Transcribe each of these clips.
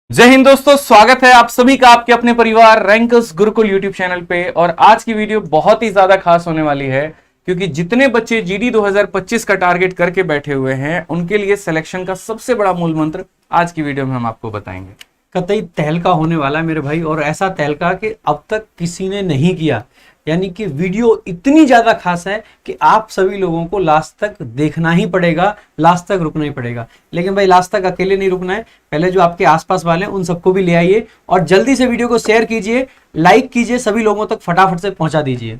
जय हिंद दोस्तों, स्वागत है आप सभी का आपके अपने परिवार रैंकर्स गुरुकुल यूट्यूब चैनल पे। और आज की वीडियो बहुत ही ज्यादा खास होने वाली है क्योंकि जितने बच्चे जीडी 2025 का टारगेट करके बैठे हुए हैं उनके लिए सिलेक्शन का सबसे बड़ा मूल मंत्र आज की वीडियो में हम आपको बताएंगे। कतई तहलका होने वाला है मेरे भाई, और ऐसा तहलका कि अब तक किसी ने नहीं किया। यानी कि वीडियो इतनी ज्यादा खास है कि आप सभी लोगों को लास्ट तक देखना ही पड़ेगा, लास्ट तक रुकना ही पड़ेगा। लेकिन भाई लास्ट तक अकेले नहीं रुकना है, पहले जो आपके आसपास वाले हैं उन सबको भी ले आइए और जल्दी से वीडियो को शेयर कीजिए, लाइक कीजिए, सभी लोगों तक फटाफट से पहुंचा दीजिए।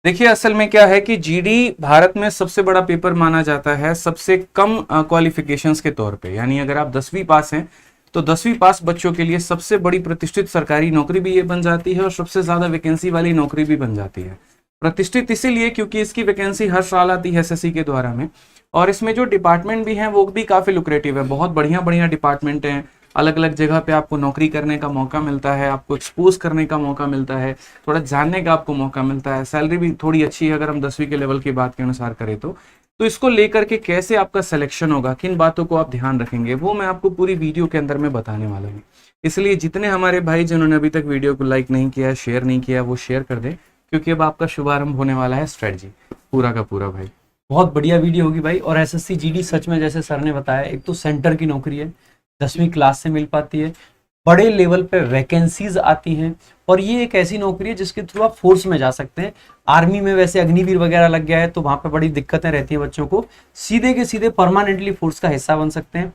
देखिए, असल में क्या है कि जीडी भारत में सबसे बड़ा पेपर माना जाता है सबसे कम क्वालिफिकेशंस के तौर पे। यानी अगर आप 10वीं पास हैं तो 10वीं पास बच्चों के लिए सबसे बड़ी प्रतिष्ठित सरकारी नौकरी भी ये बन जाती है और सबसे ज्यादा वैकेंसी वाली नौकरी भी बन जाती है। प्रतिष्ठित इसीलिए क्योंकि इसकी वैकेंसी हर साल आती है एसएससी के द्वारा में, और इसमें जो डिपार्टमेंट भी हैं वो भी काफी लुक्रेटिव है। बहुत बढ़िया बढ़िया डिपार्टमेंट हैं, अलग अलग जगह पे आपको नौकरी करने का मौका मिलता है, आपको एक्सपोज करने का मौका मिलता है, थोड़ा जानने का आपको मौका मिलता है। सैलरी भी थोड़ी अच्छी है अगर हम 10वीं के लेवल की बात के अनुसार करें तो इसको लेकर के कैसे आपका सिलेक्शन होगा, किन बातों को आप ध्यान रखेंगे, वो मैं आपको पूरी वीडियो के अंदर में बताने वाला हूँ। इसलिए जितने हमारे भाई जिन्होंने अभी तक वीडियो को लाइक नहीं किया, शेयर नहीं किया, वो शेयर कर दें क्योंकि अब आपका शुभारंभ होने वाला है स्ट्रेटजी पूरा का पूरा। भाई बहुत बढ़िया वीडियो होगी भाई। और एसएससी जीडी सच में जैसे सर ने बताया, एक तो सेंटर की नौकरी है, 10वीं क्लास से मिल पाती है, बड़े लेवल पे वैकेंसीज आती हैं, और ये एक ऐसी नौकरी है जिसके थ्रू आप फोर्स में जा सकते हैं। आर्मी में वैसे अग्निवीर वगैरह लग गया है तो वहां पे बड़ी दिक्कतें रहती हैं बच्चों को, सीधे के सीधे परमानेंटली फोर्स का हिस्सा बन सकते हैं।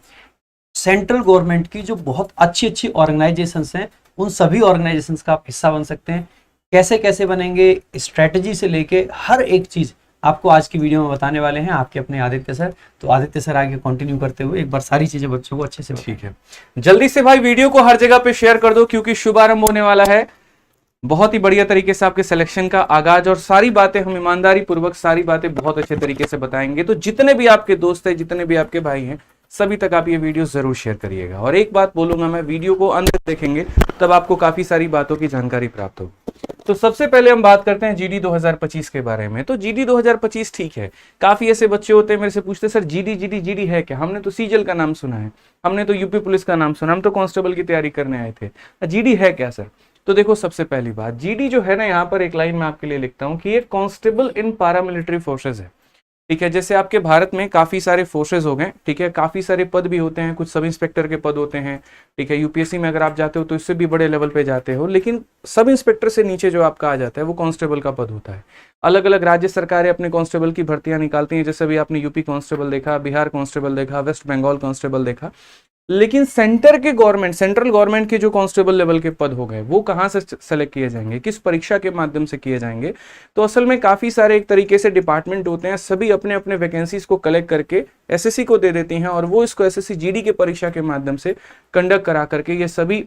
सेंट्रल गवर्नमेंट की जो बहुत अच्छी अच्छी ऑर्गेनाइजेशंस हैं उन सभी ऑर्गेनाइजेशंस का आप हिस्सा बन सकते हैं। कैसे कैसे बनेंगे, स्ट्रेटजी से लेके हर एक चीज आपको आज की वीडियो में बताने वाले हैं आपके अपने आदित्य सर। तो आदित्य सर आगे कंटिन्यू करते हुए एक बार सारी चीजें बच्चों को अच्छे से ठीक है, जल्दी से भाई वीडियो को हर जगह पे शेयर कर दो क्योंकि शुभारंभ होने वाला है। बहुत ही बढ़िया तरीके से आपके सिलेक्शन का आगाज, और सारी बातें हम ईमानदारी पूर्वक सारी बातें बहुत अच्छे तरीके से बताएंगे। तो जितने भी आपके दोस्त हैं, जितने भी आपके भाई हैं, सभी तक आप ये वीडियो जरूर शेयर करिएगा। और एक बात बोलूंगा मैं, वीडियो को अंत तक देखेंगे तब आपको काफी सारी बातों की जानकारी प्राप्त होगी। तो सबसे पहले हम बात करते हैं जीडी 2025 के बारे में। तो जीडी 2025 ठीक है, काफी ऐसे बच्चे होते हैं मेरे से पूछते सर जीडी जीडी जीडी है क्या? हमने तो सीजल का नाम सुना है, हमने तो यूपी पुलिस का नाम सुना, हम तो कांस्टेबल की तैयारी करने आए थे, जीडी है क्या सर? तो देखो, सबसे पहली बात, जीडी जो है ना, यहाँ पर एक लाइन में आपके लिए लिखता हूं कि ये कांस्टेबल इन पैरामिलिट्री फोर्सेज है। ठीक है, जैसे आपके भारत में काफी सारे फोर्सेज हो गए, ठीक है, काफी सारे पद भी होते हैं, कुछ सब इंस्पेक्टर के पद होते हैं, ठीक है, यूपीएससी में अगर आप जाते हो तो इससे भी बड़े लेवल पे जाते हो, लेकिन सब इंस्पेक्टर से नीचे जो आपका आ जाता है वो कांस्टेबल का पद होता है। अलग अलग राज्य सरकारें अपने कांस्टेबल की भर्तियां निकालती हैं, जैसे अभी आपने यूपी कांस्टेबल देखा, बिहार कांस्टेबल देखा, वेस्ट बंगाल कांस्टेबल देखा। लेकिन सेंटर के गवर्नमेंट, सेंट्रल गवर्नमेंट के जो कांस्टेबल लेवल के पद हो गए वो कहां से सेलेक्ट किए जाएंगे, किस परीक्षा के माध्यम से किए जाएंगे? तो असल में काफी सारे एक तरीके से डिपार्टमेंट होते हैं, सभी अपने अपने वैकेंसीज को कलेक्ट करके एसएससी को दे देती हैं और वो इसको एसएससी जीडी के परीक्षा के माध्यम से कंडक्ट करा करके ये सभी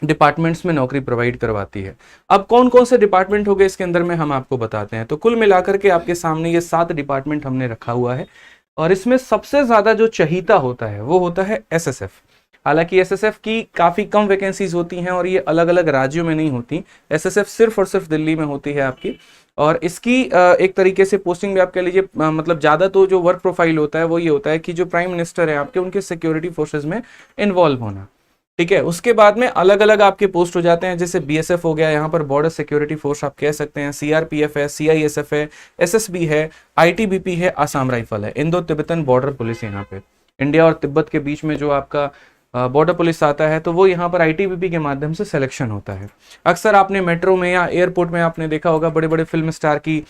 डिपार्टमेंट्स में नौकरी प्रोवाइड करवाती है। अब कौन कौन से डिपार्टमेंट हो गए इसके अंदर में हम आपको बताते हैं। तो कुल मिलाकर के आपके सामने ये 7 डिपार्टमेंट हमने रखा हुआ है, और इसमें सबसे ज्यादा जो चहीता होता है वो होता है एसएसएफ। हालांकि एसएसएफ की काफी कम वैकेंसीज होती हैं और ये अलग अलग राज्यों में नहीं होती, एसएसएफ सिर्फ और सिर्फ दिल्ली में होती है आपकी। और इसकी एक तरीके से पोस्टिंग भी आप कह लीजिए, मतलब ज्यादा तो जो वर्क प्रोफाइल होता है वो ये होता है कि जो प्राइम मिनिस्टर है आपके, उनके सिक्योरिटी फोर्सेज में इन्वॉल्व होना। ठीक है, उसके बाद में अलग अलग आपके पोस्ट हो जाते हैं, जैसे बीएसएफ हो गया, यहाँ पर बॉर्डर सिक्योरिटी फोर्स आप कह सकते हैं, सीआरपीएफ है, सीआईएसएफ है, एसएसबी है, आईटीबीपी है, आसाम राइफल है, इंडो तिब्बतन बॉर्डर पुलिस। यहाँ पे इंडिया और तिब्बत के बीच में जो आपका बॉर्डर पुलिस आता है तो वो यहाँ पर आईटीबीपी के माध्यम से सिलेक्शन होता है। अक्सर आपने मेट्रो में या एयरपोर्ट में आपने देखा होगा बड़े बड़े फिल्म स्टार की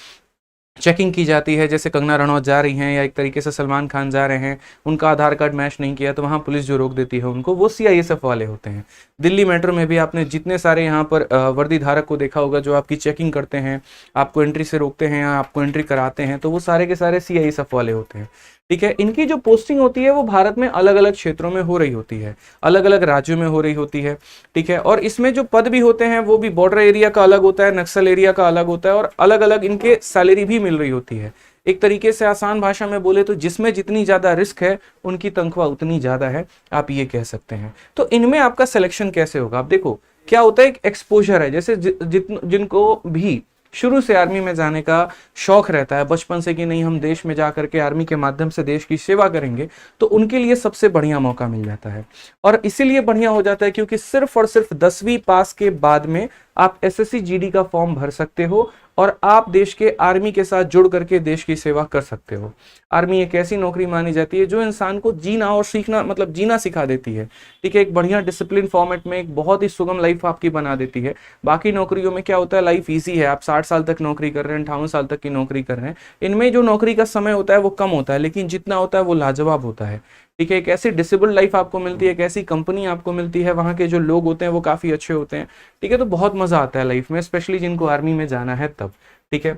चेकिंग की जाती है, जैसे कंगना रनौत जा रही हैं या एक तरीके से सलमान खान जा रहे हैं, उनका आधार कार्ड मैच नहीं किया तो वहाँ पुलिस जो रोक देती है उनको, वो सीआईएसएफ वाले होते हैं। दिल्ली मेट्रो में भी आपने जितने सारे यहाँ पर वर्दी धारक को देखा होगा जो आपकी चेकिंग करते हैं, आपको एंट्री से रोकते हैं या आपको एंट्री कराते हैं, तो वो सारे के सारे सीआईएसएफ वाले होते हैं। ठीक है, इनकी जो पोस्टिंग होती है वो भारत में अलग अलग क्षेत्रों में हो रही होती है, अलग अलग राज्यों में हो रही होती है। ठीक है, और इसमें जो पद भी होते हैं वो भी बॉर्डर एरिया का अलग होता है, नक्सल एरिया का अलग होता है, और अलग अलग इनके सैलरी भी मिल रही होती है। एक तरीके से आसान भाषा में बोले तो जिसमें जितनी ज्यादा रिस्क है उनकी तनख्वाह उतनी ज्यादा है, आप ये कह सकते हैं। तो इनमें आपका सिलेक्शन कैसे होगा? आप देखो क्या होता है, एक एक्सपोजर है, जैसे जिनको भी शुरू से आर्मी में जाने का शौक रहता है बचपन से कि नहीं हम देश में जा करके आर्मी के माध्यम से देश की सेवा करेंगे, तो उनके लिए सबसे बढ़िया मौका मिल जाता है। और इसीलिए बढ़िया हो जाता है क्योंकि सिर्फ और सिर्फ 10वीं पास के बाद में आप एसएससी जीडी का फॉर्म भर सकते हो और आप देश के आर्मी के साथ जुड़ करके देश की सेवा कर सकते हो। आर्मी एक ऐसी नौकरी मानी जाती है जो इंसान को जीना और सीखना मतलब जीना सिखा देती है। ठीक है, एक बढ़िया डिसिप्लिन फॉर्मेट में एक बहुत ही सुगम लाइफ आपकी बना देती है। बाकी नौकरियों में क्या होता है, लाइफ ईजी है, आप 60 साल तक नौकरी कर रहे हैं, 58 साल तक की नौकरी कर रहे हैं, इनमें जो नौकरी का समय होता है वो कम होता है, लेकिन जितना होता है वो लाजवाब होता है। ठीक है, एक ऐसी डिसेबल्ड लाइफ आपको मिलती है, एक ऐसी कंपनी आपको मिलती है, वहाँ के जो लोग होते हैं वो काफ़ी अच्छे होते हैं। ठीक है, तो बहुत मज़ा आता है लाइफ में, स्पेशली जिनको आर्मी में जाना है तब। ठीक है,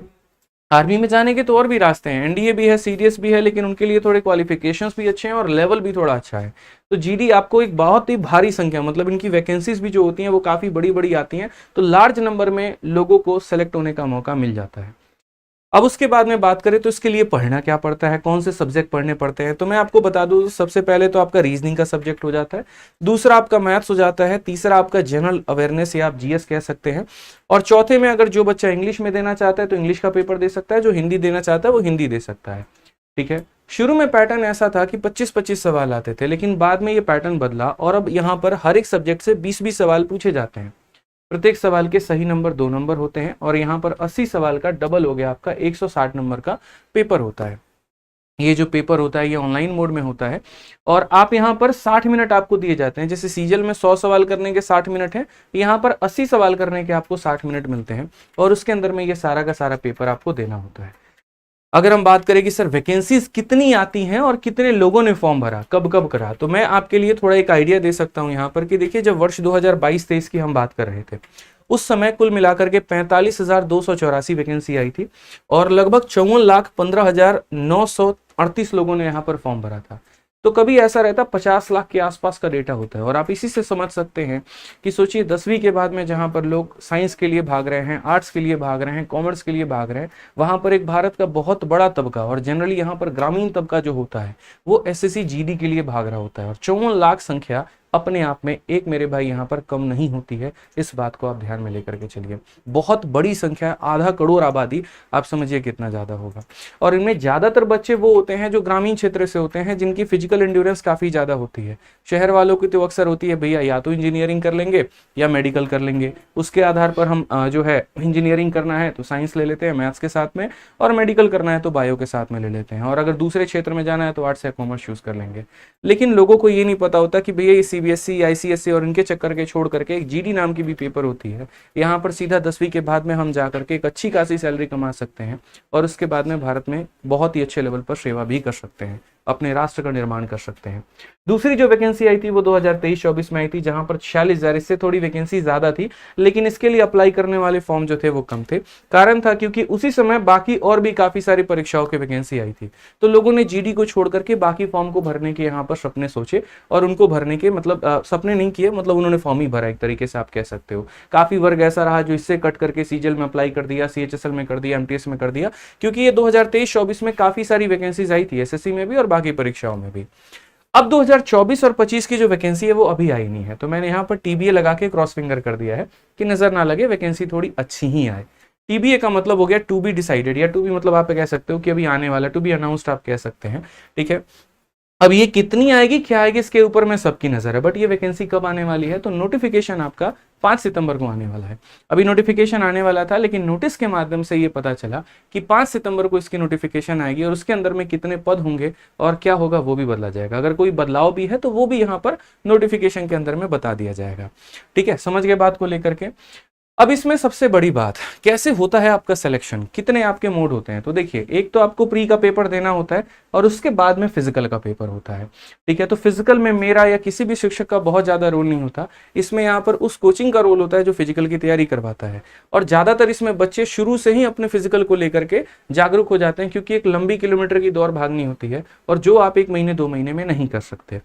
आर्मी में जाने के तो और भी रास्ते हैं, एनडीए भी है, सीडीएस भी है, लेकिन उनके लिए थोड़े क्वालिफिकेशंस भी अच्छे हैं और लेवल भी थोड़ा अच्छा है। तो जीडी आपको एक बहुत ही भारी संख्या, मतलब इनकी वैकेंसीज भी जो होती हैं वो काफ़ी बड़ी बड़ी आती हैं, तो लार्ज नंबर में लोगों को सेलेक्ट होने का मौका मिल जाता है। अब उसके बाद में बात करें तो इसके लिए पढ़ना क्या पड़ता है, कौन से सब्जेक्ट पढ़ने पड़ते हैं, तो मैं आपको बता दूं सबसे पहले तो आपका रीजनिंग का सब्जेक्ट हो जाता है, दूसरा आपका मैथ्स हो जाता है, तीसरा आपका जनरल अवेयरनेस या आप जीएस कह सकते हैं, और चौथे में अगर जो बच्चा इंग्लिश में देना चाहता है तो इंग्लिश का पेपर दे सकता है, जो हिंदी देना चाहता है वो हिंदी दे सकता है। ठीक है, शुरू में पैटर्न ऐसा था कि 25-25 सवाल आते थे, लेकिन बाद में ये पैटर्न बदला और अब यहाँ पर हर एक सब्जेक्ट से 20-20 सवाल पूछे जाते हैं। प्रत्येक सवाल के सही नंबर 2 नंबर होते हैं और यहाँ पर 80 सवाल का डबल हो गया, आपका 160 नंबर का पेपर होता है। ये जो पेपर होता है ये ऑनलाइन मोड में होता है और आप यहाँ पर 60 मिनट आपको दिए जाते हैं। जैसे सीजल में 100 सवाल करने के 60 मिनट है, यहाँ पर 80 सवाल करने के आपको 60 मिनट मिलते हैं और उसके अंदर में ये सारा का सारा पेपर आपको देना होता है। अगर हम बात करें कि सर वैकेंसीज कितनी आती हैं और कितने लोगों ने फॉर्म भरा, कब कब करा, तो मैं आपके लिए थोड़ा एक आइडिया दे सकता हूं यहाँ पर कि देखिए जब वर्ष 2022-23 की हम बात कर रहे थे उस समय कुल मिलाकर के 45,284 वैकेंसी आई थी और लगभग 54,15,938 लोगों ने यहाँ पर फॉर्म भरा था। तो कभी ऐसा रहता 50 लाख के आसपास का डेटा होता है और आप इसी से समझ सकते हैं कि सोचिए 10वीं के बाद में जहां पर लोग साइंस के लिए भाग रहे हैं, आर्ट्स के लिए भाग रहे हैं, कॉमर्स के लिए भाग रहे हैं, वहां पर एक भारत का बहुत बड़ा तबका और जनरली यहाँ पर ग्रामीण तबका जो होता है वो एसएससी जीडी के लिए भाग रहा होता है और 54 लाख संख्या अपने आप में एक मेरे भाई यहाँ पर कम नहीं होती है। इस बात को आप ध्यान में लेकर के चलिए, बहुत बड़ी संख्या, आधा करोड़ आबादी, आप समझिए कितना ज्यादा होगा। और इनमें ज्यादातर बच्चे वो होते हैं जो ग्रामीण क्षेत्र से होते हैं, जिनकी फिजिकल एंड्योरेंस काफी ज्यादा होती है। शहर वालों की तो अक्सर होती है भैया या तो इंजीनियरिंग कर लेंगे या मेडिकल कर लेंगे, उसके आधार पर हम जो है इंजीनियरिंग करना है तो साइंस ले लेते हैं मैथ्स के साथ में, और मेडिकल करना है तो बायो के साथ में ले लेते हैं, और अगर दूसरे क्षेत्र में जाना है तो आर्ट्स या कॉमर्स चूज कर लेंगे। लेकिन लोगों को ये नहीं पता होता कि भैया ये सीबीएसई, आईसीएसई और इनके चक्कर के छोड़ करके एक जीडी नाम की भी पेपर होती है। यहाँ पर सीधा 10वीं के बाद में हम जा करके एक अच्छी खासी सैलरी कमा सकते हैं और उसके बाद में भारत में बहुत ही अच्छे लेवल पर सेवा भी कर सकते हैं, अपने राष्ट्र का निर्माण कर सकते हैं। दूसरी जो वैकेंसी आई थी वो 2023-24 में आई थी, जहां पर 46,000, इससे थोड़ी वैकेंसी ज्यादा थी, लेकिन इसके लिए अप्लाई करने वाले फॉर्म जो थे वो कम थे। कारण था क्योंकि उसी समय बाकी और भी काफी सारी परीक्षाओं की वैकेंसी आई थी, तो लोगों ने जीडी को छोड़ करके बाकी फॉर्म को भरने के यहाँ पर सपने सोचे और उनको भरने के मतलब सपने नहीं किए, मतलब उन्होंने फॉर्म ही भरा, एक तरीके से आप कह सकते हो। काफी वर्ग ऐसा रहा जो इससे कट करके सीजल में अप्लाई कर दिया, सीएचएसएल में कर दिया, एमटीएस में कर दिया, क्योंकि ये 2023-24 में काफी सारी वैकेंसीज आई थी एसएससी में भी और बाकी परीक्षाओं में भी। अब 2024 और 25 की जो वैकेंसी है वो अभी आई नहीं है, तो मैंने यहाँ पर टीबीए लगा के क्रॉस फिंगर कर दिया है कि नजर ना लगे, वैकेंसी थोड़ी अच्छी ही आए। टीबीए का मतलब हो गया टू बी डिसाइडेड, या टू बी मतलब आप कह सकते हो कि अभी आने वाला, टू बी अनाउंस्ड आप कह सकते हैं। ठीक है, अब ये कितनी आएगी क्या आएगी इसके ऊपर में सबकी नजर है, बट ये वैकेंसी कब आने वाली है, तो नोटिफिकेशन आपका 5 सितंबर को आने वाला है। अभी नोटिफिकेशन आने वाला था, लेकिन नोटिस के माध्यम से ये पता चला कि 5 सितंबर को इसकी नोटिफिकेशन आएगी और उसके अंदर में कितने पद होंगे और क्या होगा वो भी बदला जाएगा। अगर कोई बदलाव भी है तो वो भी यहाँ पर नोटिफिकेशन के अंदर में बता दिया जाएगा। ठीक है, समझ गए बात को लेकर के। अब इसमें सबसे बड़ी बात, कैसे होता है आपका सिलेक्शन, कितने आपके मोड होते हैं, तो देखिए एक तो आपको प्री का पेपर देना होता है और उसके बाद में फिजिकल का पेपर होता है। ठीक है, तो फिजिकल में मेरा या किसी भी शिक्षक का बहुत ज्यादा रोल नहीं होता, इसमें यहाँ पर उस कोचिंग का रोल होता है जो फिजिकल की तैयारी करवाता है, और ज्यादातर इसमें बच्चे शुरू से ही अपने फिजिकल को लेकर के जागरूक हो जाते हैं, क्योंकि एक लंबी किलोमीटर की दौड़ भागनी होती है और जो आप 1 महीने 2 महीने में नहीं कर सकते।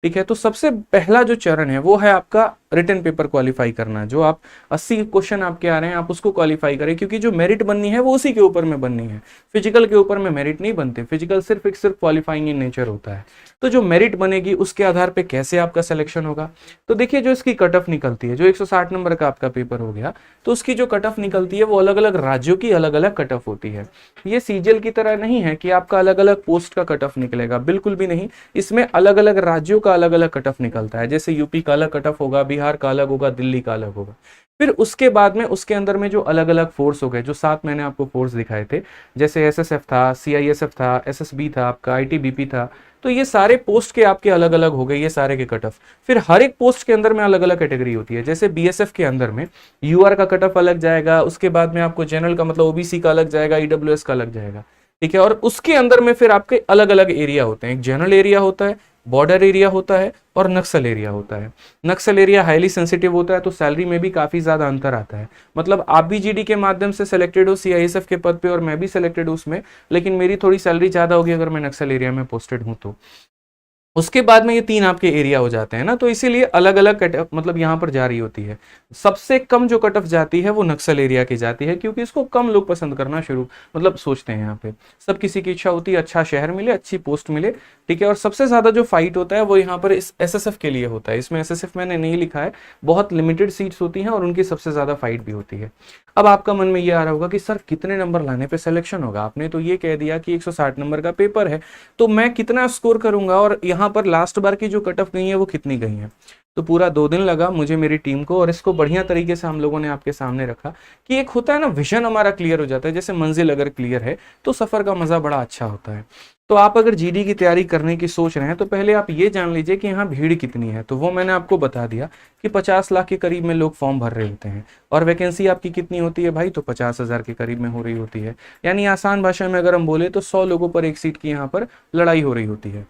ठीक है। तो सबसे पहला जो चरण है वो है आपका रिटन पेपर क्वालिफाई करना। जो आप 80 क्वेश्चन आपके आ रहे हैं आप उसको क्वालिफाई करें, क्योंकि जो मेरिट बननी है वो उसी के ऊपर में बननी है। फिजिकल के ऊपर में मेरिट नहीं बनते, फिजिकल सिर्फ क्वालिफाइंग इन नेचर होता है। तो जो मेरिट बनेगी उसके आधार पे कैसे आपका सिलेक्शन होगा। तो देखिए जो इसकी कट ऑफ निकलती है, जो 160 नंबर का आपका पेपर हो गया, तो उसकी जो कट ऑफ निकलती है वो अलग अलग राज्यों की अलग अलग कट ऑफ होती है। ये सीजीएल की तरह नहीं है कि आपका अलग अलग पोस्ट का कट ऑफ निकलेगा, बिल्कुल भी नहीं। इसमें अलग अलग राज्यों का अलग अलग कट ऑफ निकलता है। जैसे यूपी का अलग कट ऑफ होगा, बिहार का अलग होगा, दिल्ली का अलग होगा। फिर उसके बाद में उसके अंदर में जो अलग अलग फोर्स हो गए, जो 7 मैंने आपको फोर्स दिखाए थे, जैसे एसएसएफ था, सीआईएसएफ था, एसएसबी था, आपका आईटीबीपी था, तो ये सारे पोस्ट के आपके अलग अलग हो गए, ये सारे के कट ऑफ। फिर हर एक पोस्ट के अंदर में अलग अलग कैटेगरी होती है। जैसे बीएसएफ के अंदर में यूआर का कट ऑफ अलग जाएगा, उसके बाद में आपको जनरल का मतलब ओबीसी का अलग जाएगा, ईडब्ल्यूएस का अलग जाएगा, ठीक है। और उसके अंदर में फिर आपके अलग अलग एरिया होते हैं। एक जनरल एरिया होता है, बॉर्डर एरिया होता है और नक्सल एरिया होता है। नक्सल एरिया हाईली सेंसिटिव होता है, तो सैलरी में भी काफी ज्यादा अंतर आता है। मतलब आप भी जीडी के माध्यम से सिलेक्टेड हो सीआईएसएफ के पद पे और मैं भी सिलेक्टेड हूं उसमें, लेकिन मेरी थोड़ी सैलरी ज्यादा होगी अगर मैं नक्सल एरिया में पोस्टेड हूं तो। उसके बाद में ये 3 आपके एरिया हो जाते हैं ना, तो इसीलिए अलग अलग कट मतलब यहाँ पर जारी होती है। सबसे कम जो कट ऑफ जाती है वो नक्सल एरिया की जाती है, क्योंकि इसको कम लोग पसंद करना शुरू मतलब सोचते हैं। यहाँ पे सब किसी की इच्छा होती है अच्छा शहर मिले, अच्छी पोस्ट मिले, ठीक है। और सबसे ज्यादा जो फाइट होता है वो यहाँ पर इस एसएसएफ के लिए होता है। इसमें एसएसएफ मैंने नहीं लिखा है, बहुत लिमिटेड सीट्स होती हैं और उनकी सबसे ज्यादा फाइट भी होती है। अब आपका मन में ये आ रहा होगा कि सर कितने नंबर लाने पे सिलेक्शन होगा, आपने तो ये कह दिया कि 160 नंबर का पेपर है, तो मैं कितना स्कोर करूंगा और यहाँ पर लास्ट बार की जो कट ऑफ गई है वो कितनी गई है। तो पूरा 2 दिन लगा मुझे, मेरी टीम को, और इसको बढ़िया तरीके से हम लोगों ने आपके सामने रखा कि एक होता है ना विजन हमारा क्लियर हो जाता है। जैसे मंजिल अगर क्लियर है तो सफर का मजा बड़ा अच्छा होता है। तो आप अगर जीडी की तैयारी करने की सोच रहे हैं तो पहले आप ये जान लीजिए कि यहाँ भीड़ कितनी है। तो वो मैंने आपको बता दिया कि 50 लाख के करीब में लोग फॉर्म भर रहे होते हैं। और वैकेंसी आपकी कितनी होती है भाई, तो 50,000 के करीब में हो रही होती है। यानी आसान भाषा में अगर हम बोले तो 100 लोगों पर एक सीट की यहाँ पर लड़ाई हो रही होती है।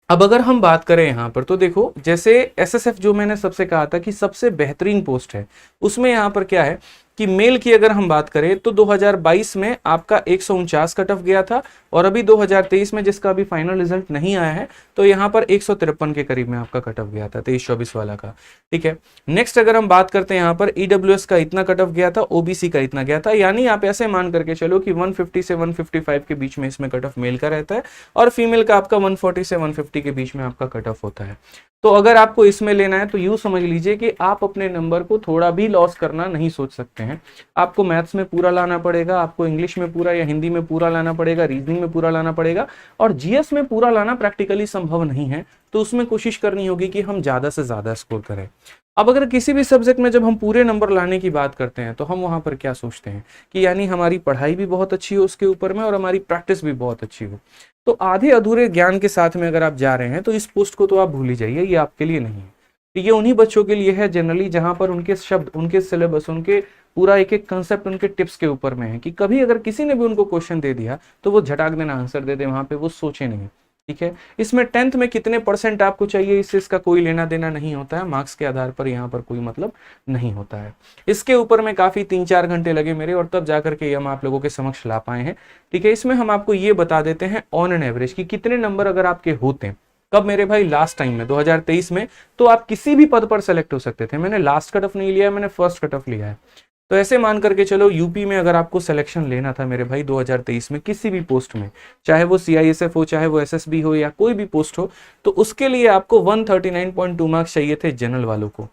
अब अगर हम बात करें यहाँ पर तो देखो, जैसे एसएसएफ जो मैंने सबसे कहा था कि सबसे बेहतरीन पोस्ट है, उसमें यहाँ पर क्या है कि मेल की अगर हम बात करें तो 2022 में आपका 149 कट ऑफ गया था, और अभी 2023 में जिसका अभी फाइनल रिजल्ट नहीं आया है तो यहाँ पर 153 के करीब में आपका कट ऑफ गया था 23-24 वाला का, ठीक है। नेक्स्ट अगर हम बात करते हैं यहाँ पर ईडब्ल्यूएस का इतना कट ऑफ गया था, ओबीसी का इतना गया था। यानी आप ऐसे मान करके चलो कि 150 से 155 के बीच में इसमें कट ऑफ मेल का रहता है, और फीमेल का आपका 140 से 150 के बीच में आपका कट ऑफ होता है। तो अगर आपको इसमें लेना है तो यूं समझ लीजिए कि आप अपने नंबर को थोड़ा भी लॉस करना नहीं सोच सकते हैं। आपको मैथ्स में पूरा लाना पड़ेगा, आपको इंग्लिश में पूरा या हिंदी में पूरा लाना पड़ेगा, रीजनिंग में पूरा लाना पड़ेगा, और जीएस में पूरा लाना प्रैक्टिकली संभव नहीं है। तो उसमें कोशिश करनी होगी कि हम ज्यादा से ज्यादा स्कोर करें। अब अगर किसी भी सब्जेक्ट में जब हम पूरे नंबर लाने की बात करते हैं तो हम वहां पर क्या सोचते हैं कि यानी हमारी पढ़ाई भी बहुत अच्छी हो उसके ऊपर में और हमारी प्रैक्टिस भी बहुत अच्छी हो। तो आधे अधूरे ज्ञान के साथ में अगर आप जा रहे हैं तो इस पोस्ट को तो आप भूल ही जाइए, ये आपके लिए नहीं है। ये उन्हीं बच्चों के लिए है जनरली जहां पर उनके शब्द, उनके सिलेबस, उनके पूरा एक एक कंसेप्ट उनके टिप्स के ऊपर में है कि कभी अगर किसी ने भी उनको क्वेश्चन दे दिया तो वो झटाक देना आंसर दे दे, वहां पे वो सोचे नहीं, ठीक है। इसमें 10th में कितने % आपको चाहिए इससे इसका कोई लेना देना नहीं होता है, मार्क्स के आधार पर यहाँ पर कोई मतलब नहीं होता है। इसके ऊपर में काफी 3-4 घंटे लगे मेरे, और तब जाकर के हम आप लोगों के समक्ष ला पाए हैं, ठीक है। इसमें हम आपको ये बता देते हैं ऑन एन एवरेज कि कितने नंबर अगर आपके होते हैं, कब मेरे भाई, लास्ट टाइम में 2023 में, तो आप किसी भी पद पर सेलेक्ट हो सकते थे। मैंने लास्ट कट ऑफ नहीं लिया है, मैंने फर्स्ट कट ऑफ लिया है। तो ऐसे मान करके चलो यूपी में अगर आपको सिलेक्शन लेना था मेरे भाई 2023 में किसी भी पोस्ट में, चाहे वो सीआईएसएफ हो, चाहे वो एसएसबी हो, या कोई भी पोस्ट हो, तो उसके लिए आपको 139.2 मार्क्स चाहिए थे जनरल वालों को,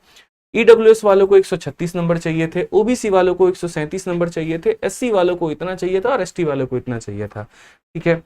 ईडब्ल्यूएस वालों को 136 नंबर चाहिए थे, ओबीसी वालों को 137 नंबर चाहिए थे, एससी वालों को इतना चाहिए था और एसटी वालों को इतना चाहिए था, ठीक है।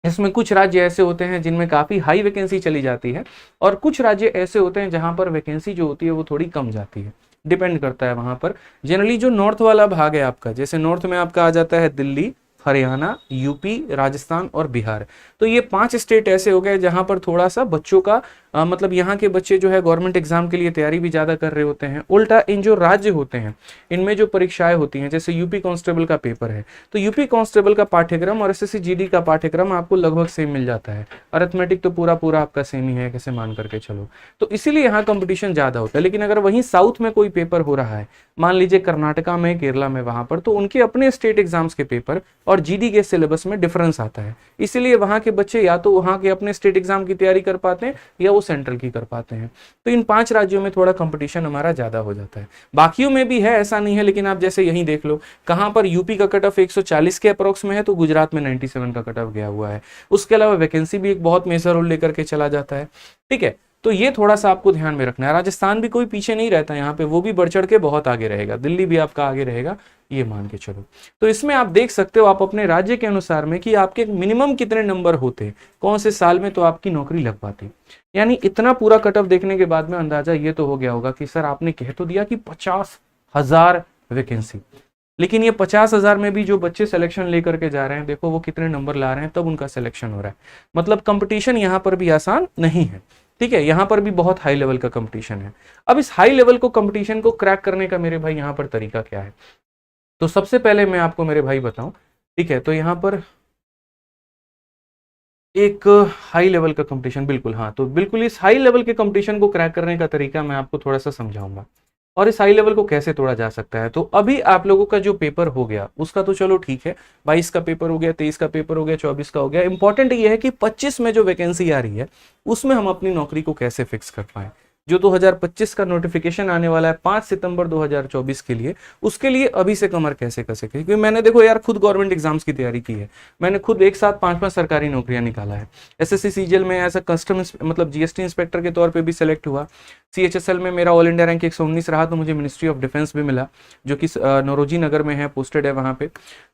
इसमें कुछ राज्य ऐसे होते हैं जिनमें काफी हाई वैकेंसी चली जाती है, और कुछ राज्य ऐसे होते हैं जहां पर वैकेंसी जो होती है वो थोड़ी कम जाती है, डिपेंड करता है वहां पर। जनरली जो नॉर्थ वाला भाग है आपका, जैसे नॉर्थ में आपका आ जाता है दिल्ली, हरियाणा, यूपी, राजस्थान और बिहार। तो ये 5 स्टेट ऐसे हो गए जहां पर थोड़ा सा बच्चों का मतलब यहाँ के बच्चे जो है गवर्नमेंट एग्जाम के लिए तैयारी भी ज्यादा कर रहे होते हैं। उल्टा इन जो राज्य होते हैं इनमें जो परीक्षाएं होती हैं, जैसे यूपी कांस्टेबल का पेपर है, तो यूपी कांस्टेबल का पाठ्यक्रम और एसएससी जीडी का पाठ्यक्रम आपको लगभग सेम मिल जाता है। अरिथमेटिक तो पूरा पूरा आपका सेम ही है, कैसे मान करके चलो। तो इसीलिए यहाँ कंपटीशन ज्यादा होता है। लेकिन अगर वहीं साउथ में कोई पेपर हो रहा है, मान लीजिए कर्नाटका में, केरला में, वहां पर तो उनके अपने स्टेट एग्जाम्स के पेपर और जीडी के सिलेबस में डिफरेंस आता है। इसीलिए वहाँ के बच्चे या तो वहाँ के अपने स्टेट एग्जाम की तैयारी कर पाते हैं या वो सेंट्रल की कर पाते हैं। तो इन 5 राज्यों में थोड़ा कंपटीशन हमारा ज़्यादा हो जाता है। बाकियों में भी है, ऐसा नहीं है, लेकिन आप जैसे यहीं देख लो, कहाँ पर यूपी का कट ऑफ 140 के अप्रोक्स में है तो गुजरात में 97 का कट ऑफ गया हुआ है। उसके अलावा वैकेंसी भी एक बहुत मेजर रोल लेकर के चला जाता है। ठीक है, तो ये थोड़ा सा आपको ध्यान में रखना है। राजस्थान भी कोई पीछे नहीं रहता यहाँ पे, वो भी बढ़ चढ़ के बहुत आगे रहेगा, दिल्ली भी आपका आगे रहेगा, ये मान के चलो। तो इसमें आप देख सकते हो आप अपने राज्य के अनुसार में कि आपके मिनिमम कितने नंबर होते, कौन से साल में तो आपकी नौकरी लग पाती। यानी इतना पूरा कट ऑफ देखने के बाद में अंदाजा ये तो हो गया होगा कि सर आपने कह तो दिया कि 50,000 वैकेंसी, लेकिन ये 50,000 में भी जो बच्चे सिलेक्शन लेकर के जा रहे हैं, देखो वो कितने नंबर ला रहे हैं, तब उनका सिलेक्शन हो रहा है। मतलब कंपटीशन यहाँ पर भी आसान नहीं है। ठीक है, यहाँ पर भी बहुत हाई लेवल का कंपटीशन है। अब इस हाई लेवल को कंपटीशन को क्रैक करने का मेरे भाई यहाँ पर तरीका क्या है, तो सबसे पहले मैं आपको मेरे भाई बताऊं। ठीक है, तो यहाँ पर एक हाई लेवल का कंपटीशन, बिल्कुल हाँ, तो बिल्कुल इस हाई लेवल के कंपटीशन को क्रैक करने का तरीका मैं आपको थोड़ा सा समझाऊंगा और इस हाई लेवल को कैसे तोड़ा जा सकता है। तो अभी आप लोगों का जो पेपर हो गया उसका तो चलो ठीक है, 22 का पेपर हो गया, 23 का पेपर हो गया, 24 का हो गया। इंपॉर्टेंट ये है कि 25 में जो वैकेंसी आ रही है उसमें हम अपनी नौकरी को कैसे फिक्स कर पाए। जो 2025 का नोटिफिकेशन आने वाला है 5 सितंबर 2024 के लिए, उसके लिए अभी से कमर कैसे कसे, क्योंकि मैंने देखो यार खुद गवर्नमेंट एग्जाम्स की तैयारी की है। मैंने खुद एक साथ 5-5 सरकारी नौकरियां निकाला है। एसएससी सीजीएल में एज अ कस्टम मतलब जीएसटी इंस्पेक्टर के तौर पे भी सिलेक्ट हुआ। सीएचएसएल में मेरा ऑल इंडिया रैंक 119 रहा, तो मुझे मिनिस्ट्री ऑफ डिफेंस भी मिला, जो कि नौरोजी नगर में है, पोस्टेड है वहाँ पे।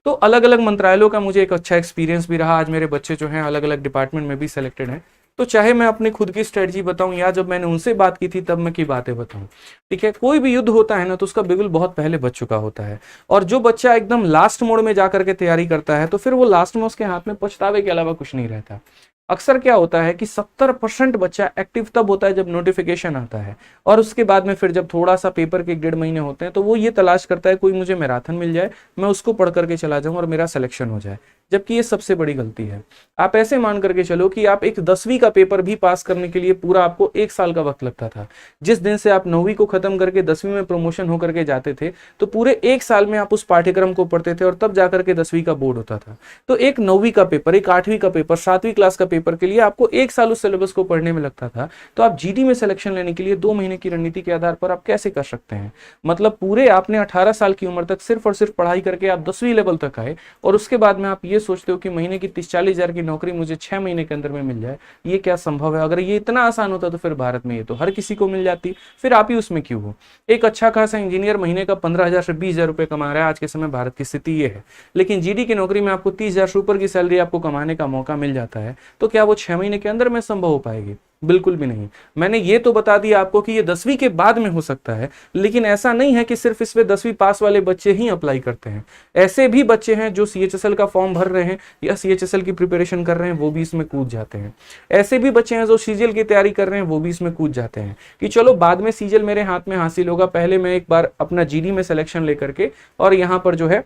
तो अलग अलग मंत्रालयों का मुझे एक अच्छा एक्सपीरियंस भी रहा। आज मेरे बच्चे जो हैं अलग अलग डिपार्टमेंट में भी सिलेक्टेड हैं। तो चाहे मैं अपनी खुद की स्ट्रेटजी बताऊं या जब मैंने उनसे बात की थी तब मैं की बातें बताऊं। ठीक है, कोई भी युद्ध होता है ना तो उसका बिगुल बहुत पहले बच चुका होता है, और जो बच्चा एकदम लास्ट मोड में जाकर के तैयारी करता है तो फिर वो लास्ट में उसके हाथ में पछतावे के अलावा कुछ नहीं रहता। अक्सर क्या होता है कि 70% बच्चा एक्टिव तब होता है जब नोटिफिकेशन आता है, और उसके बाद में फिर जब थोड़ा सा पेपर के 1.5 महीने होते हैं तो वो ये तलाश करता है कोई मुझे मैराथन मिल जाए, मैं उसको पढ़ करके चला जाऊं और मेरा सिलेक्शन हो जाए। जबकि ये सबसे बड़ी गलती है। आप ऐसे मान करके चलो कि आप एक 10वीं का पेपर भी पास करने के लिए पूरा आपको 1 साल का वक्त लगता था। जिस दिन से आप 9वीं को खत्म करके 10वीं में प्रमोशन होकर के जाते थे तो पूरे 1 साल में आप उस पाठ्यक्रम को पढ़ते थे और तब जाकर के 10वीं का बोर्ड होता था। तो एक 9वीं का पेपर, एक 8वीं का पेपर, 7वीं क्लास का पेपर के लिए आपको 1 साल उस सिलेबस को पढ़ने में लगता था। तो आप जीडी में सिलेक्शन लेने के लिए 2 महीने की रणनीति के आधार पर आप कैसे कर सकते हैं। मतलब पूरे आपने 18 साल की उम्र तक सिर्फ और सिर्फ पढ़ाई करके आप 10वीं लेवल तक आए, और उसके बाद में आप ये सोचते हो कि महीने की 30-40 हजार की नौकरी मुझे 6 महीने के अंदर में मिल जाए। ये क्या संभव है? अगर ये इतना आसान होता तो फिर भारत में ये तो हर किसी को मिल जाती, फिर आप ही उसमें क्यों हो। एक अच्छा खासा इंजीनियर महीने का 15,000 से 20,000 रुपए कमा रहा है, आज के समय भारत की स्थिति ये है। लेकिन जीडी की नौकरी में आपको 30,000 से ऊपर की सैलरी आपको कमाने का मौका मिल जाता है, तो क्या वो 6 महीने के अंदर में संभव हो पाएगी? बिल्कुल भी नहीं। मैंने ये तो बता दिया आपको कि ये 10वीं के बाद में हो सकता है, लेकिन ऐसा नहीं है कि सिर्फ इसमें 10वीं पास वाले बच्चे ही अप्लाई करते हैं। ऐसे भी बच्चे हैं जो सीएचएसएल का फॉर्म भर रहे हैं या सीएचएसएल की प्रिपरेशन कर रहे हैं, वो भी इसमें कूद जाते हैं। ऐसे भी बच्चे हैं जो सीजीएल की तैयारी कर रहे हैं, वो भी इसमें कूद जाते हैं कि चलो बाद में सीजीएल मेरे हाथ में हासिल होगा, पहले मैं एक बार अपना जीडी में सिलेक्शन लेकर के और यहाँ पर जो है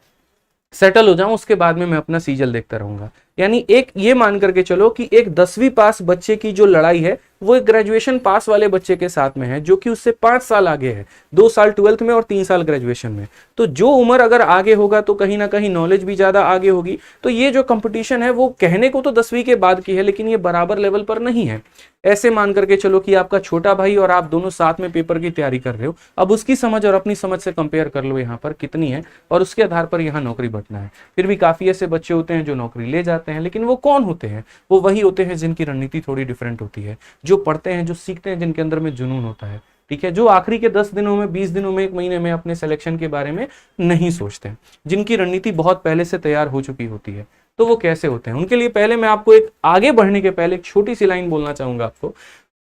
सेटल हो जाऊं, उसके बाद में मैं अपना सीजीएल देखता रहूंगा। यानी एक ये मान करके चलो कि एक 10वीं पास बच्चे की जो लड़ाई है वो एक ग्रेजुएशन पास वाले बच्चे के साथ में है, जो कि उससे 5 साल आगे है, 2 साल 12th में और 3 साल ग्रेजुएशन में। तो जो उम्र अगर आगे होगा तो कहीं ना कहीं नॉलेज भी ज्यादा आगे होगी। तो ये जो कंपटीशन है वो कहने को तो 10वीं के बाद की है, लेकिन ये बराबर लेवल पर नहीं है। ऐसे मान करके चलो कि आपका छोटा भाई और आप दोनों साथ में पेपर की तैयारी कर रहे हो, अब उसकी समझ और अपनी समझ से कंपेयर कर लो यहाँ पर कितनी है, और उसके आधार पर यहाँ नौकरी बंटना है। फिर भी काफी ऐसे बच्चे होते हैं जो नौकरी ले जाते हैं, लेकिन वो कौन होते हैं? वो वही होते हैं जिनकी रणनीति थोड़ी डिफरेंट होती है, जो पढ़ते हैं, जो सीखते हैं, जिनके अंदर में जुनून होता है। ठीक है, जो आखिरी के 10 दिनों में, 20 दिनों में, 1 महीने में अपने सिलेक्शन के बारे में नहीं सोचते, जिनकी रणनीति बहुत पहले से तैयार हो चुकी होती है। तो वो कैसे होते हैं? उनके लिए पहले मैं आपको एक आगे बढ़ने के पहले एक छोटी सी लाइन बोलना चाहूंगा आपको,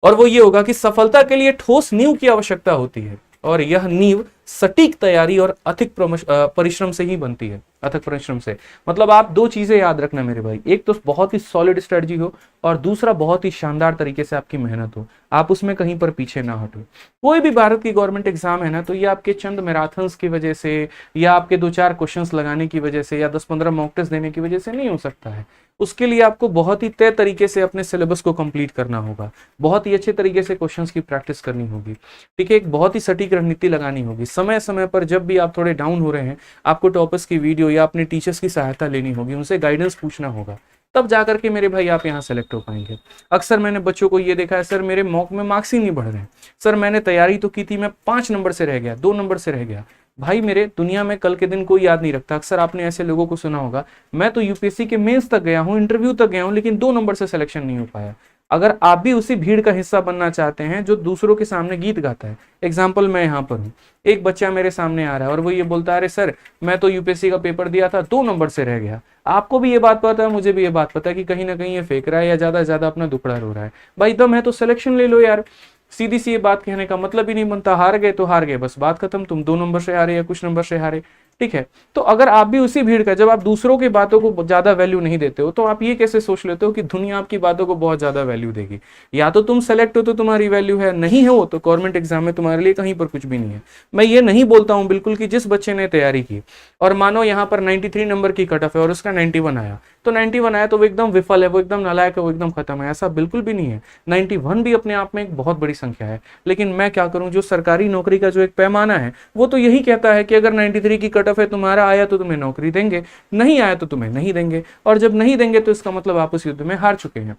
और वो ये होगा कि सफलता के लिए ठोस नींव की आवश्यकता होती है, और यह नींव सटीक तैयारी और अथक परिश्रम से ही बनती है। अथक परिश्रम से मतलब आप 2 चीजें याद रखना मेरे भाई, एक तो बहुत ही सॉलिड स्ट्रेटजी हो, और दूसरा बहुत ही शानदार तरीके से आपकी मेहनत हो, आप उसमें कहीं पर पीछे ना हटो। कोई भी भारत की गवर्नमेंट एग्जाम है ना, तो ये आपके चंद मैराथन्स की वजह से या आपके 2-4 क्वेश्चंस लगाने की वजह से या 10-15 मॉक टेस्ट देने की वजह से नहीं हो सकता है। उसके लिए आपको बहुत ही तय तरीके से अपने सिलेबस को कंप्लीट करना होगा, बहुत ही अच्छे तरीके से क्वेश्चंस की प्रैक्टिस करनी होगी। ठीक है, एक बहुत ही सटीक रणनीति लगानी होगी। समय समय पर जब भी आप थोड़े डाउन हो रहे हैं, आपको टॉपर्स की वीडियो या अपने टीचर्स की सहायता लेनी होगी, उनसे गाइडेंस पूछना होगा, तब जाकर के मेरे भाई आप यहाँ सेलेक्ट हो पाएंगे। अक्सर मैंने बच्चों को ये देखा है, सर मेरे मॉक में मार्क्स ही नहीं बढ़ रहे हैं, सर मैंने तैयारी तो की थी, मैं 5 नंबर से रह गया, 2 नंबर से रह गया। भाई मेरे, दुनिया में कल के दिन कोई याद नहीं रखता। अक्सर आपने ऐसे लोगों को सुना होगा, मैं तो यूपीएससी के मेंस तक गया हूँ, इंटरव्यू तक गया हूँ, लेकिन 2 नंबर से सिलेक्शन नहीं हो पाया। अगर आप भी उसी भीड़ का हिस्सा बनना चाहते हैं जो दूसरों के सामने गीत गाता है, एग्जाम्पल मैं यहाँ पर हूँ, एक बच्चा मेरे सामने आ रहा है और वो ये बोलता है, अरे सर मैं तो यूपीएससी का पेपर दिया था, 2 नंबर से रह गया। आपको भी ये बात पता है, मुझे भी ये बात पता है कि कहीं ना कहीं ये फेंक रहा है या ज्यादा से ज्यादा अपना दुखड़ा रो रहा है। भाई दम है तो सिलेक्शन ले लो यार। सीधी सी ये बात कहने का मतलब ही नहीं बनता, हार गए तो हार गए, बस बात खत्म, तुम 2 नंबर से हारे या कुछ नंबर से हारे, ठीक है। तो अगर आप भी उसी भीड़ का, जब आप दूसरों की बातों को ज्यादा वैल्यू नहीं देते हो, तो आप ये कैसे सोच लेते हो कि दुनिया आपकी बातों को बहुत ज्यादा वैल्यू देगी। या तो तुम सेलेक्ट हो तो तुम्हारी वैल्यू है, नहीं हो तो गवर्नमेंट एग्जाम में तुम्हारे लिए कहीं पर कुछ भी नहीं है। मैं ये नहीं बोलता हूं बिल्कुल कि जिस बच्चे ने तैयारी की और मानो यहाँ पर 93 नंबर की कट ऑफ है और उसका 91 आया, तो 91 आया तो वो एकदम विफल है, वो एकदम नालायक है, वो एकदम खत्म है, ऐसा बिल्कुल भी नहीं है। 91 भी अपने आप में एक बहुत बड़ी संख्या है। लेकिन मैं क्या करूं, जो सरकारी नौकरी का जो एक पैमाना है वो तो यही कहता है कि अगर 93 की कट ऑफ है, तुम्हारा आया तो तुम्हें नौकरी देंगे, नहीं आया तो तुम्हें नहीं देंगे, और जब नहीं देंगे तो इसका मतलब आप उस युद्ध में हार चुके हैं।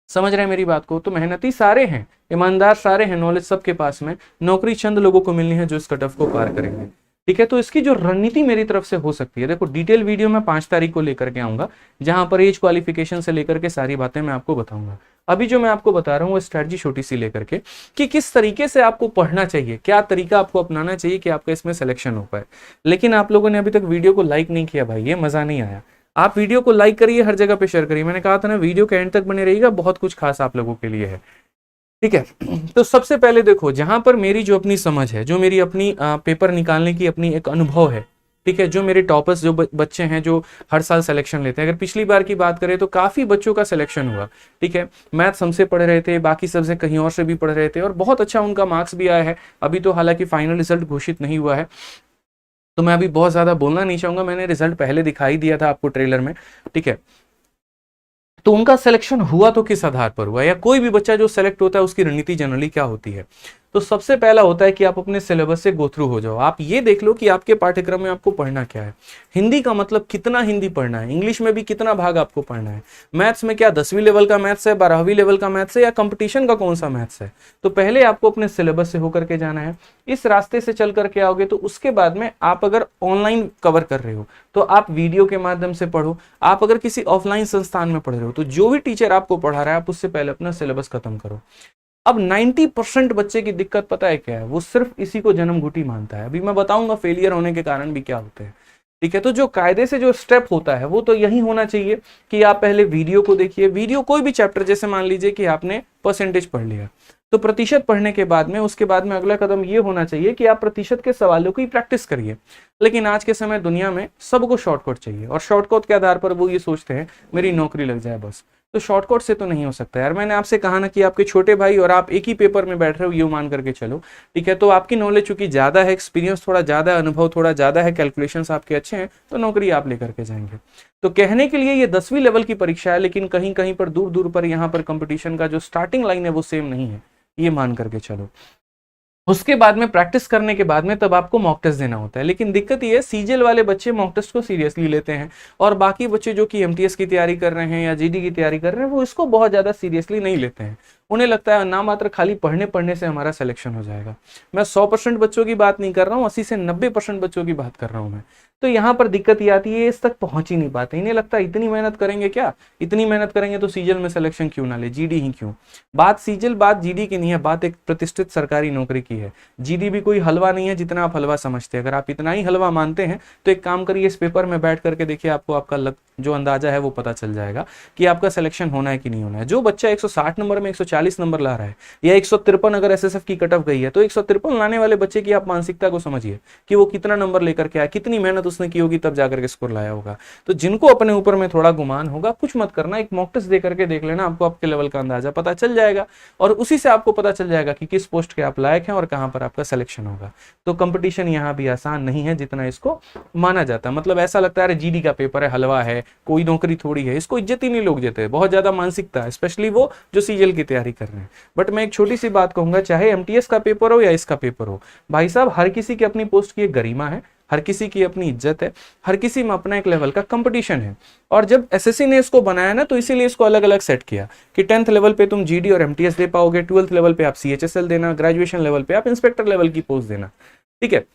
समझ रहे हैं मेरी बात को? तो मेहनती सारे हैं, ईमानदार सारे हैं, नॉलेज सबके पास में, नौकरी चंद लोगों को मिलनी है जो इस कट ऑफ को पार करेंगे, ठीक है। तो इसकी जो रणनीति मेरी तरफ से हो सकती है, देखो डिटेल वीडियो मैं 5 तारीख को लेकर के आऊंगा, जहां पर एज क्वालिफिकेशन से लेकर के सारी बातें मैं आपको बताऊंगा। अभी जो मैं आपको बता रहा हूँ वो स्ट्रेटजी छोटी सी लेकर के, कि किस तरीके से आपको पढ़ना चाहिए, क्या तरीका आपको अपनाना चाहिए कि आपका इसमें सिलेक्शन हो पाए। लेकिन आप लोगों ने अभी तक वीडियो को लाइक नहीं किया भाई, ये मजा नहीं आया। आप वीडियो को लाइक करिए, हर जगह पे शेयर करिए। मैंने कहा था ना, वीडियो के एंड तक बने रहिएगा, बहुत कुछ खास आप लोगों के लिए है, ठीक है। तो सबसे पहले देखो, जहां पर मेरी जो अपनी समझ है, जो मेरी अपनी पेपर निकालने की अपनी एक अनुभव है, ठीक है, जो मेरे टॉपर्स जो बच्चे हैं जो हर साल सिलेक्शन लेते हैं, अगर पिछली बार की बात करें तो काफी बच्चों का सिलेक्शन हुआ, ठीक है। मैथ्स हमसे पढ़ रहे थे, बाकी सबसे कहीं और से भी पढ़ रहे थे, और बहुत अच्छा उनका मार्क्स भी आया है। अभी तो हालांकि फाइनल रिजल्ट घोषित नहीं हुआ है, तो मैं अभी बहुत ज्यादा बोलना नहीं चाहूंगा, मैंने रिजल्ट पहले दिखाई दिया था आपको ट्रेलर में, ठीक है। तो उनका सिलेक्शन हुआ तो किस आधार पर हुआ, या कोई भी बच्चा जो सेलेक्ट होता है उसकी रणनीति जनरली क्या होती है। तो सबसे पहला होता है कि आप अपने सिलेबस से गो थ्रू हो जाओ। आप ये देख लो कि आपके पाठ्यक्रम में आपको पढ़ना क्या है। हिंदी का मतलब कितना हिंदी पढ़ना है, इंग्लिश में भी कितना भाग आपको पढ़ना है, मैथ्स में क्या 10वीं लेवल का मैथ्स है, 12वीं लेवल का मैथ्स है, या कंपटीशन का कौन सा मैथ्स है। तो पहले आपको अपने सिलेबस से होकर के जाना है। इस रास्ते से चल करके आओगे तो उसके बाद में आप अगर ऑनलाइन कवर कर रहे हो तो आप वीडियो के माध्यम से पढ़ो। आप अगर किसी ऑफलाइन संस्थान में पढ़ रहे हो तो जो भी टीचर आपको पढ़ा रहा है आप उससे पहले अपना सिलेबस खत्म करो। अब 90% बच्चे की दिक्कत पता है क्या है, वो सिर्फ इसी को जन्म घुटी मानता है। अभी मैं बताऊंगा फेलियर होने के कारण भी क्या होते हैं, ठीक है। तो जो कायदे से जो स्टेप होता है वो तो यही होना चाहिए कि आप पहले वीडियो को देखिए। वीडियो कोई भी चैप्टर, जैसे मान लीजिए कि आपने परसेंटेज पढ़ लिया, तो प्रतिशत पढ़ने के बाद में उसके बाद में अगला कदम ये होना चाहिए कि आप प्रतिशत के सवालों की प्रैक्टिस करिए। लेकिन आज के समय दुनिया में सबको शॉर्टकट चाहिए, और शॉर्टकट के आधार पर वो ये सोचते हैं मेरी नौकरी लग जाए बस। तो शॉर्टकट से तो नहीं हो सकता यार। मैंने आपसे कहा ना कि आपके छोटे भाई और आप एक ही पेपर में बैठ रहे हो, ये मान करके चलो, ठीक है। तो आपकी नॉलेज चूंकि ज्यादा है, एक्सपीरियंस थोड़ा ज्यादा है, अनुभव थोड़ा ज्यादा है, कैलकुलेशंस आपके अच्छे हैं, तो नौकरी आप लेकर के जाएंगे। तो कहने के लिए ये 10वीं लेवल की परीक्षा है, लेकिन कहीं कहीं पर दूर दूर पर यहाँ पर कंपटीशन का जो स्टार्टिंग लाइन है वो सेम नहीं है, ये मान करके चलो। उसके बाद में प्रैक्टिस करने के बाद में तब आपको मॉक टेस्ट देना होता है। लेकिन दिक्कत ये है, सीजीएल वाले बच्चे मॉक टेस्ट को सीरियसली लेते हैं, और बाकी बच्चे जो कि एमटीएस की तैयारी कर रहे हैं या जीडी की तैयारी कर रहे हैं वो इसको बहुत ज्यादा सीरियसली नहीं लेते हैं। उन्हें लगता है ना मात्र खाली पढ़ने पढ़ने से हमारा सिलेक्शन हो जाएगा। मैं 100% बच्चों की बात नहीं कर रहा हूँ, 80 से 90% बच्चों की बात कर रहा हूँ मैं। तो यहाँ पर दिक्कत ये आती है, इस तक पहुंच ही नहीं पाते। इन्हें लगता है इतनी मेहनत करेंगे क्या, इतनी मेहनत करेंगे तो सीजीएल में सिलेक्शन क्यों ना ले, जीडी ही क्यों। बात सीजीएल, बात जीडी की नहीं है, बात एक प्रतिष्ठित सरकारी नौकरी की है। जीडी भी कोई हलवा नहीं है जितना आप हलवा समझते हैं। अगर आप इतना ही हलवा मानते हैं तो एक काम करिए, इस पेपर में बैठ करके देखिए, आपको आपका जो अंदाजा है वो पता चल जाएगा कि आपका सिलेक्शन होना है कि नहीं होना है। जो बच्चा 160 नंबर में 140 नंबर ला रहा है, या 153 अगर एसएसएफ की कट ऑफ गई है, तो 153 लाने वाले बच्चे की आप मानसिकता को समझिए कि वो कितना नंबर लेकर के आया, कितनी मेहनत उसने की होगी तब जाकर के स्कोर लाया होगा। तो जिनको अपने ऊपर में थोड़ा गुमान होगा, कुछ मत करना, एक मॉक टेस्ट दे करके देख लेना, आपको आपके लेवल का अंदाजा पता चल जाएगा, और उसी से आपको पता चल जाएगा कि किस पोस्ट के आप लायक हैं और कहां पर आपका सिलेक्शन होगा। तो कंपटीशन यहाँ भी आसान नहीं है जितना इसको माना जाता है। मतलब ऐसा लगता है अरे जीडी का पेपर है, हलवा है, कोई नौकरी थोड़ी है, इसको इज्जत ही नहीं लोग देते। बहुत ज्यादा मानसिकता है, स्पेशली वो जो सीजीएल की तैयारी तैयारी कर रहे हैं। बट मैं एक छोटी सी बात कहूंगा, चाहे एमटीएस का पेपर हो या इसका पेपर हो, भाई साहब हर किसी की अपनी पोस्ट की एक गरिमा है, हर किसी की अपनी इज्जत है, हर किसी में अपना एक लेवल का कंपटीशन है। और जब एसएससी ने इसको बनाया ना, तो इसीलिए इसको अलग अलग सेट किया कि 10th लेवल पे तुम जीडी और एमटीएस दे पाओगे, 12th लेवल पे आप सीएचएसएल देना, ग्रेजुएशन लेवल पे आप इंस्पेक्टर लेवल की पोस्ट देना। ठीक है,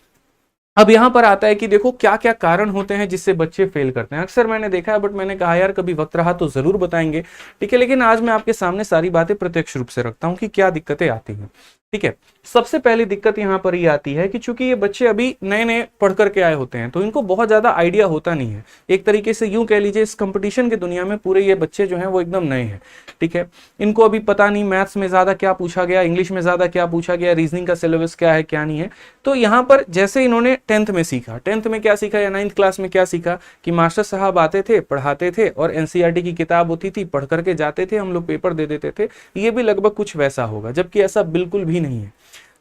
अब यहां पर आता है कि देखो क्या क्या कारण होते हैं जिससे बच्चे फेल करते हैं। अक्सर मैंने देखा है, बट मैंने कहा यार कभी वक्त रहा तो जरूर बताएंगे। ठीक है, लेकिन आज मैं आपके सामने सारी बातें प्रत्यक्ष रूप से रखता हूं कि क्या दिक्कतें आती हैं। ठीक है, सबसे पहली दिक्कत यहां पर ये आती है कि चूंकि ये बच्चे अभी नए नए पढ़ करके आए होते हैं, तो इनको बहुत ज्यादा आइडिया होता नहीं है। एक तरीके से यूं कह लीजिए, इस कंपटीशन की दुनिया में पूरे ये बच्चे जो हैं वो एकदम नए हैं। ठीक है, इनको अभी पता नहीं मैथ्स में ज्यादा क्या पूछा गया, इंग्लिश में ज्यादा क्या पूछा गया, रीजनिंग का सिलेबस क्या है क्या नहीं है। तो यहाँ पर जैसे इन्होंने 10th में सीखा, 10th में क्या सीखा या 9th क्लास में क्या सीखा कि मास्टर साहब आते थे, पढ़ाते थे और एनसीईआरटी की किताब होती थी, पढ़ करके जाते थे, हम लोग पेपर दे देते थे। ये भी लगभग कुछ वैसा होगा, जबकि ऐसा बिल्कुल भी नहीं है।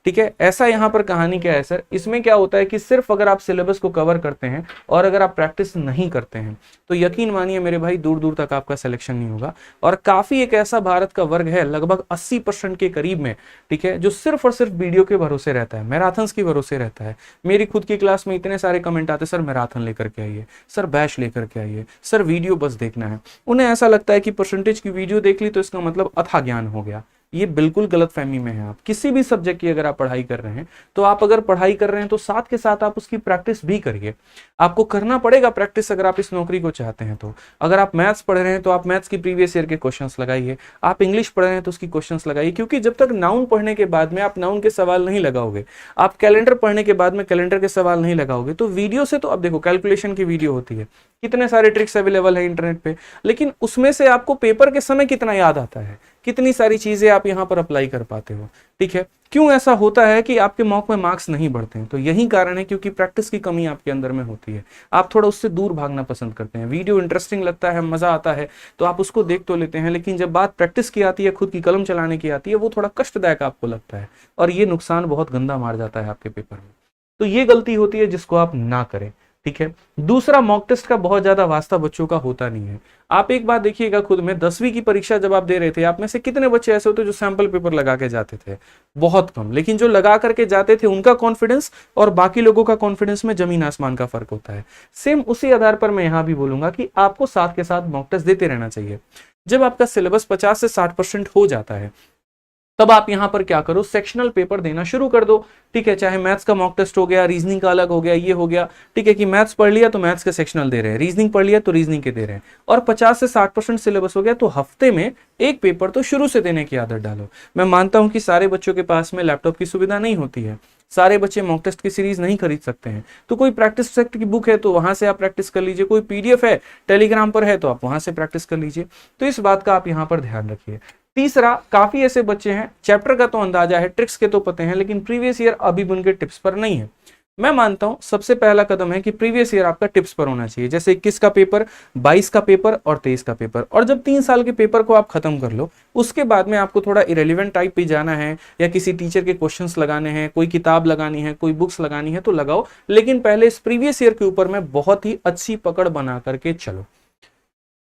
ठीक है, ऐसा यहाँ पर कहानी क्या है सर, इसमें क्या होता है कि सिर्फ अगर आप सिलेबस को कवर करते हैं और अगर आप प्रैक्टिस नहीं करते हैं, तो यकीन मानिए मेरे भाई दूर दूर तक आपका सिलेक्शन नहीं होगा। और काफी एक ऐसा भारत का वर्ग है, लगभग 80% के करीब में, ठीक है, जो सिर्फ और सिर्फ वीडियो के भरोसे रहता है, मैराथन्स के भरोसे रहता है। मेरी खुद की क्लास में इतने सारे कमेंट आते, सर मैराथन लेकर के आइए, सर बैच लेकर के आइए, सर वीडियो बस देखना है। उन्हें ऐसा लगता है कि परसेंटेज की वीडियो देख ली तो इसका मतलब अथाह ज्ञान हो गया। ये बिल्कुल गलत फहमी में है। आप किसी भी सब्जेक्ट की अगर आप पढ़ाई कर रहे हैं, तो आप अगर पढ़ाई कर रहे हैं तो साथ के साथ आप उसकी प्रैक्टिस भी करिए। आपको करना पड़ेगा प्रैक्टिस अगर आप इस नौकरी को चाहते हैं तो। अगर आप मैथ्स पढ़ रहे हैं तो आप मैथ्स की प्रीवियस ईयर के क्वेश्चंस लगाइए, आप इंग्लिश पढ़ रहे हैं तो उसकी क्वेश्चंस लगाइए, क्योंकि जब तक नाउन पढ़ने के बाद में आप नाउन के सवाल नहीं लगाओगे, आप कैलेंडर पढ़ने के बाद में कैलेंडर के सवाल नहीं लगाओगे, तो वीडियो से तो अब देखो कैलकुलेशन की वीडियो होती है, कितने सारे ट्रिक्स अवेलेबल है इंटरनेट पे, लेकिन उसमें से आपको पेपर के समय कितना याद आता है, कितनी सारी चीजें आप यहाँ पर अप्लाई कर पाते हो। ठीक है, क्यों ऐसा होता है कि आपके मॉक में मार्क्स नहीं बढ़ते हैं? तो यही कारण है क्योंकि प्रैक्टिस की कमी आपके अंदर में होती है। आप थोड़ा उससे दूर भागना पसंद करते हैं। वीडियो इंटरेस्टिंग लगता है, मजा आता है तो आप उसको देख तो लेते हैं, लेकिन जब बात प्रैक्टिस की आती है, खुद की कलम चलाने की आती है, वो थोड़ा कष्टदायक आपको लगता है और ये नुकसान बहुत गंदा मार जाता है आपके पेपर में। तो ये गलती होती है जिसको आप ना करें। ठीक है, दूसरा, मॉक टेस्ट का बहुत ज्यादा वास्ता बच्चों का होता नहीं है। आप एक बात देखिएगा खुद में, 10वीं की परीक्षा जब आप दे रहे थे, आप में से कितने बच्चे ऐसे होते जो सैंपल पेपर लगा के जाते थे? बहुत कम। लेकिन जो लगा करके जाते थे उनका कॉन्फिडेंस और बाकी लोगों का कॉन्फिडेंस में जमीन आसमान का फर्क होता है। सेम उसी आधार पर मैं यहां भी बोलूंगा कि आपको साथ के साथ मॉक टेस्ट देते रहना चाहिए। जब आपका सिलेबस 50 से 60% हो जाता है, तब आप यहां पर क्या करो, सेक्शनल पेपर देना शुरू कर दो। ठीक है, चाहे मैथ्स का मॉक टेस्ट हो गया, रीजनिंग का अलग हो गया, ये हो गया। ठीक है कि मैथ्स पढ़ लिया तो मैथ्स के सेक्शनल दे रहे हैं, रीजनिंग पढ़ लिया तो रीजनिंग के दे रहे हैं, और 50 से 60% सिलेबस हो गया तो हफ्ते में एक पेपर तो शुरू से देने की आदत डालो। मैं मानता हूं कि सारे बच्चों के पास में लैपटॉप की सुविधा नहीं होती है, सारे बच्चे मॉक टेस्ट की सीरीज नहीं खरीद सकते हैं, तो कोई प्रैक्टिस सेट की बुक है तो वहां से आप प्रैक्टिस कर लीजिए, कोई पीडीएफ है टेलीग्राम पर है तो आप वहां से प्रैक्टिस कर लीजिए। तो इस बात का आप यहां पर ध्यान रखिए। तीसरा, काफी ऐसे बच्चे हैं, चैप्टर का तो अंदाजा है, ट्रिक्स के तो पते हैं, लेकिन प्रीवियस ईयर अभी उनके टिप्स पर नहीं है। मैं मानता हूं सबसे पहला कदम है कि प्रीवियस ईयर आपका टिप्स पर होना चाहिए। जैसे 21 का पेपर, 22 का पेपर और 23 का पेपर। और जब 3 साल के पेपर को आप खत्म कर लो, उसके बाद में आपको थोड़ा इरेलीवेंट टाइप पे जाना है या किसी टीचर के क्वेश्चंस लगाने हैं, कोई किताब लगानी है, कोई बुक्स लगानी है तो लगाओ, लेकिन पहले इस प्रीवियस ईयर के ऊपर में बहुत ही अच्छी पकड़ बना करके चलो।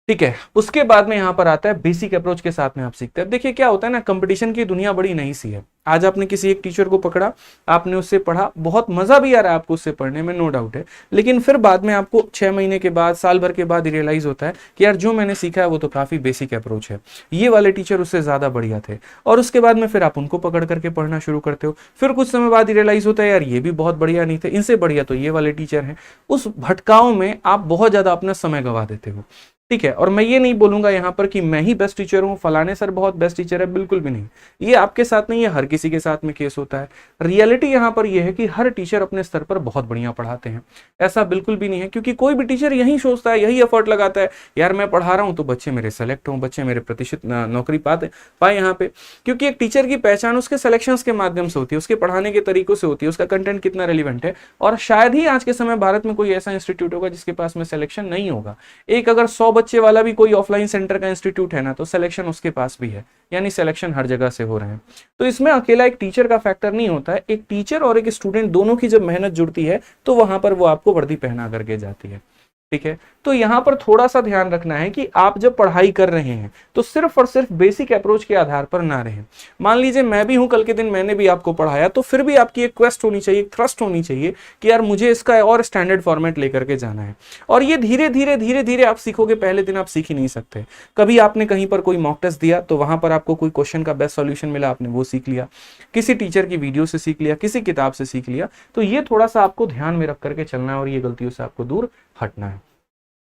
ठीक है, उसके बाद में यहां पर आता है बेसिक अप्रोच के साथ में आप सीखते हैं। देखिए क्या होता है ना, कंपटीशन की दुनिया बड़ी नई सी है। आज आपने किसी एक टीचर को पकड़ा, आपने उससे पढ़ा, बहुत मजा भी आ रहा है आपको उससे पढ़ने में, नो डाउट है, लेकिन फिर बाद में आपको 6 महीने के बाद, साल भर के बाद रियलाइज होता है कि यार जो मैंने सीखा है वो तो काफी बेसिक अप्रोच है, ये वाले टीचर उससे ज्यादा बढ़िया थे। और उसके बाद में फिर आप उनको पकड़ करके पढ़ना शुरू करते हो, फिर कुछ समय बाद रियलाइज होता है यार ये भी बहुत बढ़िया नहीं थे, इनसे बढ़िया तो ये वाले टीचर हैं। उस भटकाव में आप बहुत ज्यादा अपना समय गंवा देते हो। ठीक है, और मैं ये नहीं बोलूंगा यहाँ पर कि मैं ही बेस्ट टीचर हूँ, फलाने सर बहुत बेस्ट टीचर है, बिल्कुल भी नहीं। ये आपके साथ नहीं है, हर किसी के साथ में केस होता है। रियलिटी यहाँ पर यह है कि हर टीचर अपने स्तर पर बहुत बढ़िया पढ़ाते हैं, ऐसा बिल्कुल भी नहीं है, क्योंकि कोई भी टीचर यही सोचता है, यही एफर्ट लगाता है, यार मैं पढ़ा रहा हूँ तो बच्चे मेरे सेलेक्ट हों, बच्चे मेरे प्रतिशत नौकरी पाए यहाँ पे। क्योंकि एक टीचर की पहचान उसके सिलेक्शन के माध्यम से होती है, उसके पढ़ाने के तरीकों से होती है, उसका कंटेंट कितना रेलिवेंट है। और शायद ही आज के समय भारत में कोई ऐसा इंस्टीट्यूट होगा जिसके पास में सिलेक्शन नहीं होगा। एक अगर 100 बच्चे वाला भी कोई ऑफलाइन सेंटर का इंस्टीट्यूट है ना, तो सिलेक्शन उसके पास भी है, यानी सिलेक्शन हर जगह से हो रहे हैं। तो इसमें अकेला एक टीचर का फैक्टर नहीं होता है, एक टीचर और एक स्टूडेंट दोनों की जब मेहनत जुड़ती है तो वहां पर वो आपको वर्दी पहना करके जाती है। ठीक है। तो यहाँ पर थोड़ा सा ध्यान रखना है कि आप जब पढ़ाई कर रहे हैं तो सिर्फ और सिर्फ बेसिक अप्रोच के आधार पर ना रहें। मान लीजिए मैं भी हूं, कल के दिन मैंने भी आपको पढ़ाया, तो फिर भी आपकी एक क्वेस्ट होनी चाहिए, एक थ्रस्ट होनी चाहिए कि यार मुझे इसका और स्टैंडर्ड फॉर्मेट लेकर के जाना है। और ये धीरे धीरे धीरे धीरे आप सीखोगे, पहले दिन आप सीख ही नहीं सकते। कभी आपने कहीं पर कोई मॉक टेस्ट दिया तो वहां पर आपको कोई क्वेश्चन का बेस्ट सॉल्यूशन मिला, आपने वो सीख लिया, किसी टीचर की वीडियो से सीख लिया, किसी किताब से सीख लिया। तो ये थोड़ा सा आपको ध्यान में रख करके चलना है और ये गलतियों से आपको दूर हटना है।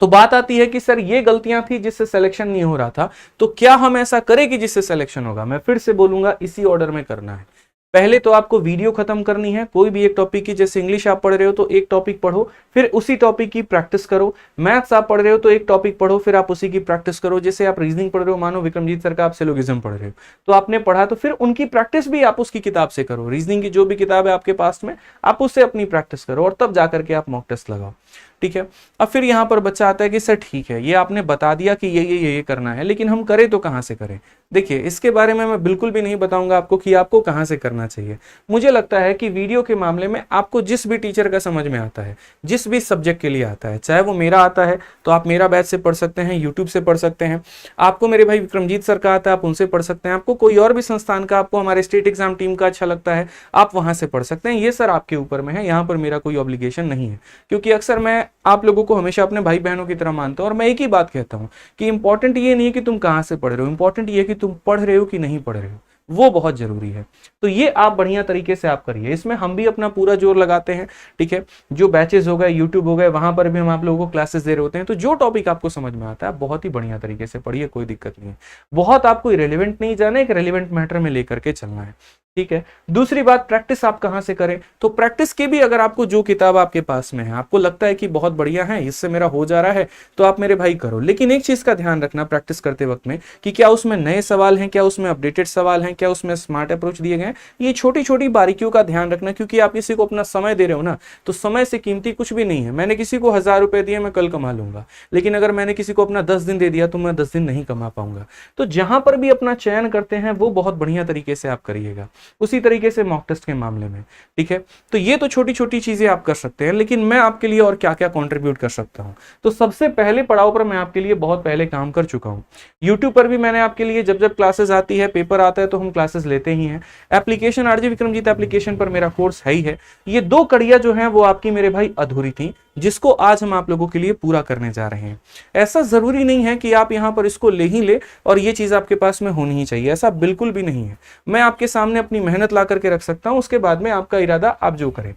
तो बात आती है कि सर ये गलतियां थी जिससे सिलेक्शन नहीं हो रहा था, तो क्या हम ऐसा करें कि जिससे सिलेक्शन होगा? मैं फिर से बोलूंगा, इसी ऑर्डर में करना है। पहले तो आपको वीडियो खत्म करनी है कोई भी एक टॉपिक की। जैसे इंग्लिश आप पढ़ रहे हो तो एक टॉपिक पढ़ो, फिर उसी टॉपिक की प्रैक्टिस करो। मैथ्स आप पढ़ रहे हो तो एक टॉपिक पढ़ो, फिर आप उसी की प्रैक्टिस करो। जैसे आप रीजनिंग पढ़ रहे हो, मानो विक्रमजीत सर का आप सिलोगिज्म पढ़ रहे हो, तो आपने पढ़ा तो फिर उनकी प्रैक्टिस भी आप उसकी किताब से करो। रीजनिंग की जो भी किताब है आपके पास में, आप उससे अपनी प्रैक्टिस करो और तब जाकर के आप मॉक टेस्ट लगाओ। ठीक है। अब फिर यहाँ पर बच्चा आता है कि सर ठीक है, ये आपने बता दिया कि ये करना है, लेकिन हम करें तो कहाँ से करें? देखिए, इसके बारे में मैं बिल्कुल भी नहीं बताऊंगा आपको कि आपको कहाँ से करना चाहिए। मुझे लगता है कि वीडियो के मामले में आपको जिस भी टीचर का समझ में आता है, जिस भी सब्जेक्ट के लिए आता है, चाहे वो मेरा आता है तो आप मेरा बैच से पढ़ सकते हैं, यूट्यूब से पढ़ सकते हैं। आपको मेरे भाई विक्रमजीत सर का आता है, आप उनसे पढ़ सकते हैं। आपको कोई और भी संस्थान का, आपको हमारे स्टेट एग्जाम टीम का अच्छा लगता है, आप वहां से पढ़ सकते हैं। ये सर आपके ऊपर में है, यहाँ पर मेरा कोई ऑब्लिगेशन नहीं है, क्योंकि अक्सर मैं आप लोगों को हमेशा अपने भाई बहनों की तरह मानता हूं। और मैं एक ही बात कहता हूं कि इंपॉर्टेंट ये नहीं है कि तुम कहां से पढ़ रहे हो, इंपॉर्टेंट ये है कि तुम पढ़ रहे हो कि नहीं पढ़ रहे हो, वो बहुत जरूरी है। तो ये आप बढ़िया तरीके से आप करिए, इसमें हम भी अपना पूरा जोर लगाते हैं। ठीक है। जो बैचेस हो गए, यूट्यूब हो गए, वहां पर भी हम आप लोगों को क्लासेस दे रहे होते हैं। तो जो टॉपिक आपको समझ में आता है बहुत ही बढ़िया तरीके से पढ़िए, कोई दिक्कत नहीं है। बहुत आपको इरेलीवेंट नहीं जाना, एक रेलिवेंट मैटर में लेकर के चलना है। ठीक है। दूसरी बात, प्रैक्टिस आप कहां से करें? तो प्रैक्टिस के भी अगर आपको जो किताब आपके पास में है, आपको लगता है कि बहुत बढ़िया है, इससे मेरा हो जा रहा है, तो आप मेरे भाई करो। लेकिन एक चीज का ध्यान रखना प्रैक्टिस करते वक्त में कि क्या उसमें नए सवाल हैं, क्या उसमें अपडेटेड सवाल हैं, क्या उसमें स्मार्ट अप्रोच दिए गए हैं। ये छोटी छोटी बारीकियों का ध्यान रखना, क्योंकि आप किसी को अपना समय दे रहे हो ना, तो समय से कीमती कुछ भी नहीं है। मैंने किसी को 1000 रुपए दिए, मैं कल कमा लूंगा, लेकिन अगर मैंने किसी को अपना 10 दिन दे दिया तो मैं 10 दिन नहीं कमा पाऊंगा। तो जहां पर भी अपना चयन करते हैं वो बहुत बढ़िया तरीके से आप करिएगा, उसी तरीके से मॉक टेस्ट के मामले में। ठीक है। तो ये तो छोटी छोटी चीजें आप कर सकते हैं, लेकिन मैं आपके लिए और क्या क्या कंट्रीब्यूट कर सकता हूं? तो सबसे पहले पड़ाव पर मैं आपके लिए बहुत पहले काम कर चुका हूं। यूट्यूब पर भी मैंने आपके लिए जब जब क्लासेस आती है, पेपर आता है, तो हम क्लासेस लेते ही हैं। एप्लीकेशन आरजे विक्रमजीत एप्लीकेशन पर मेरा कोर्स है ही है। ये 2 कड़ियां जो हैं वो आपकी मेरे भाई अधूरी थी, जिसको आज हम आप लोगों के लिए पूरा करने जा रहे हैं। ऐसा जरूरी नहीं है कि आप यहां पर इसको ले ही ले और ये चीज आपके पास में होनी ही चाहिए, ऐसा बिल्कुल भी नहीं है। मैं आपके सामने अपनी मेहनत ला करके रख सकता हूं, उसके बाद में आपका इरादा आप जो करें।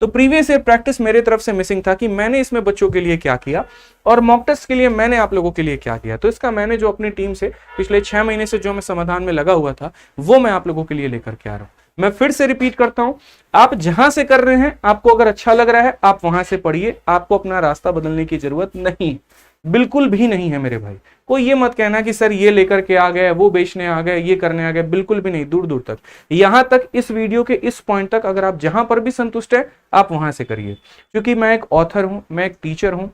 तो प्रीवियस ईयर प्रैक्टिस मेरे तरफ से मिसिंग था कि मैंने इसमें बच्चों के लिए क्या किया और मॉक टेस्ट के लिए मैंने आप लोगों के लिए क्या किया। तो इसका मैंने जो अपनी टीम से पिछले 6 महीने से जो मैं समाधान में लगा हुआ था, वो मैं आप लोगों के लिए लेकर के आ रहा हूं। मैं फिर से रिपीट करता हूं, आप जहां से कर रहे हैं, आपको अगर अच्छा लग रहा है, आप वहां से पढ़िए। आपको अपना रास्ता बदलने की जरूरत नहीं, बिल्कुल भी नहीं है मेरे भाई। कोई ये मत कहना कि सर ये लेकर के आ गए, वो बेचने आ गए, ये करने आ गए, बिल्कुल भी नहीं। दूर दूर तक, यहां तक, इस वीडियो के इस पॉइंट तक अगर आप जहां पर भी संतुष्ट है, आप वहां से करिए। क्योंकि मैं एक ऑथर हूं, मैं एक टीचर हूं,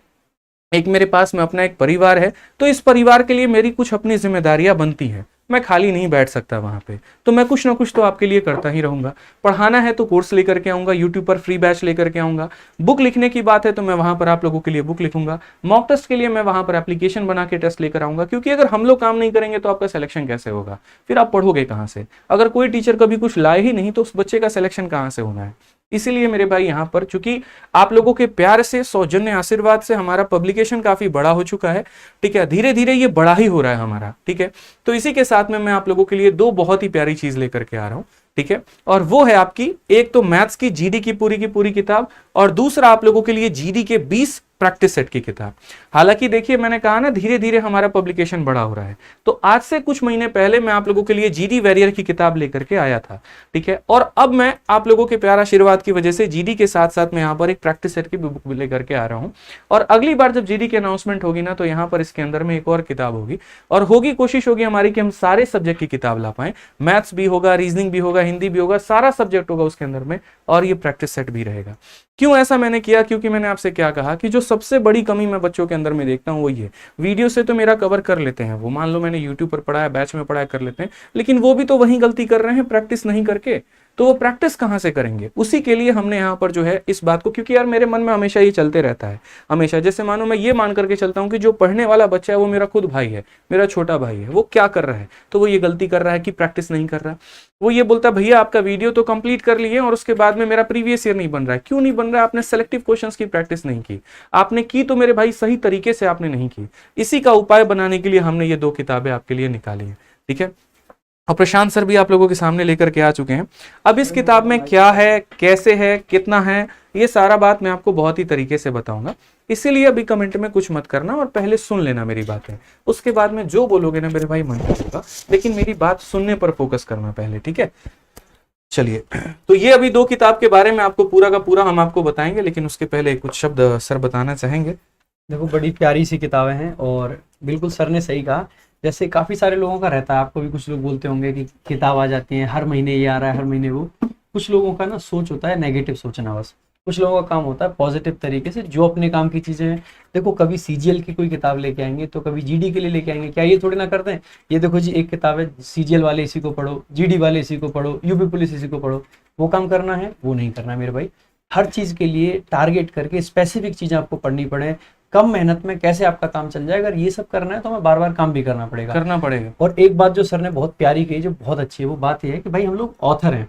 एक मेरे पास में अपना एक परिवार है, तो इस परिवार के लिए मेरी कुछ अपनी जिम्मेदारियां बनती हैं। मैं खाली नहीं बैठ सकता वहां पे, तो मैं कुछ ना कुछ तो आपके लिए करता ही रहूंगा। पढ़ाना है तो कोर्स लेकर के आऊंगा, यूट्यूब पर फ्री बैच लेकर के आऊंगा। बुक लिखने की बात है तो मैं वहां पर आप लोगों के लिए बुक लिखूंगा। मॉक टेस्ट के लिए मैं वहां पर एप्लीकेशन बना के टेस्ट लेकर आऊंगा, क्योंकि अगर हम लोग काम नहीं करेंगे तो आपका सिलेक्शन कैसे होगा? फिर आप पढ़ोगे कहां से? अगर कोई टीचर कभी कुछ लाए ही नहीं तो उस बच्चे का सिलेक्शन कहां से होना है? इसीलिए मेरे भाई यहाँ पर, चूंकि आप लोगों के प्यार से, सौजन्य आशीर्वाद से हमारा पब्लिकेशन काफी बड़ा हो चुका है। ठीक है। धीरे धीरे ये बड़ा ही हो रहा है हमारा। ठीक है। तो इसी के साथ में मैं आप लोगों के लिए 2 बहुत ही प्यारी चीज लेकर के आ रहा हूं। ठीक है। और वो है आपकी, एक तो मैथ्स की जीडी की पूरी किताब, और दूसरा आप लोगों के लिए जीडी के 20 प्रैक्टिस सेट की किताब। हालांकि देखिए, मैंने कहा ना, धीरे धीरे हमारा पब्लिकेशन बड़ा हो रहा है। तो आज से कुछ महीने पहले मैं आप लोगों के लिए जीडी वैरियर की किताब लेकर के आया था। ठीक है। और अब मैं आप लोगों के प्यार आशीर्वाद की वजह से जीडी के साथ साथ मैं यहाँ पर एक प्रैक्टिस सेट की बुक लेकर के आ रहा हूँ। और अगली बार जब जीडी की अनाउंसमेंट होगी ना, तो यहाँ पर इसके अंदर में एक और किताब होगी, और कोशिश होगी हमारी कि हम सारे सब्जेक्ट की किताब ला पाए। मैथ्स भी होगा, रीजनिंग भी होगा, हिंदी भी होगा, सारा सब्जेक्ट होगा उसके अंदर में, और ये प्रैक्टिस सेट भी रहेगा। क्यों ऐसा मैंने किया? क्योंकि मैंने आपसे क्या कहा कि जो सबसे बड़ी कमी मैं बच्चों के अंदर में देखता हूं वो ये, वीडियो से तो मेरा कवर कर लेते हैं वो, मान लो मैंने यूट्यूब पर पढ़ाया, बैच में पढ़ाया, कर लेते हैं, लेकिन वो भी तो वही गलती कर रहे हैं, प्रैक्टिस नहीं करके। तो वो प्रैक्टिस कहाँ से करेंगे? उसी के लिए हमने यहाँ पर जो है इस बात को, क्योंकि यार मेरे मन में हमेशा ये चलते रहता है, हमेशा जैसे मानो मैं ये मान करके चलता हूँ कि जो पढ़ने वाला बच्चा है वो मेरा खुद भाई है, मेरा छोटा भाई है, वो क्या कर रहा है? तो वो ये गलती कर रहा है कि प्रैक्टिस नहीं कर रहा। वो ये बोलता है भैया आपका वीडियो तो कंप्लीट कर लिए और उसके बाद में मेरा प्रीवियस ईयर नहीं बन रहा है। क्यों नहीं बन रहा है? आपने सेलेक्टिव क्वेश्चंस की प्रैक्टिस नहीं की, आपने की तो मेरे भाई सही तरीके से आपने नहीं की। इसी का उपाय बनाने के लिए हमने ये 2 किताबें आपके लिए निकाली हैं, ठीक है। और प्रशांत सर भी आप लोगों के सामने लेकर के आ चुके हैं। अब इस किताब में क्या है, कैसे है, कितना है, ये सारा बात मैं आपको बहुत ही तरीके से बताऊंगा। इसीलिए अभी कमेंट में कुछ मत करना और पहले सुन लेना मेरी बातें, उसके बाद में जो बोलोगे ना मेरे भाई मन होगा, लेकिन मेरी बात सुनने पर फोकस करना पहले, ठीक है। चलिए, तो ये अभी 2 किताब के बारे में आपको पूरा का पूरा हम आपको बताएंगे, लेकिन उसके पहले कुछ शब्द सर बताना चाहेंगे। देखो बड़ी प्यारी सी किताबें हैं और बिल्कुल सर ने सही कहा। जैसे काफ़ी सारे लोगों का रहता है, आपको भी कुछ लोग बोलते होंगे कि किताब आ जाती है हर महीने ये आ रहा है, हर महीने वो। कुछ लोगों का ना सोच होता है नेगेटिव सोचना, बस कुछ लोगों का काम होता है पॉजिटिव तरीके से जो अपने काम की चीज़ें हैं। देखो कभी सीजीएल की कोई किताब लेके आएंगे तो कभी जीडी के लिए लेके आएंगे, क्या ये थोड़ी ना करते हैं? ये देखो जी एक किताब है, सीजीएल वाले इसी को पढ़ो, जीडी वाले इसी को पढ़ो, यूपी पुलिस इसी को पढ़ो। वो काम करना है, वो नहीं करना है मेरे भाई। हर चीज़ के लिए टारगेट करके स्पेसिफिक चीज़ें आपको पढ़नी पड़े, कम मेहनत में कैसे आपका काम चल जाए। अगर ये सब करना है तो हमें बार बार काम भी करना पड़ेगा। और एक बात जो सर ने बहुत प्यारी कही, जो बहुत अच्छी है, वो बात ये है कि भाई हम लोग ऑथर हैं।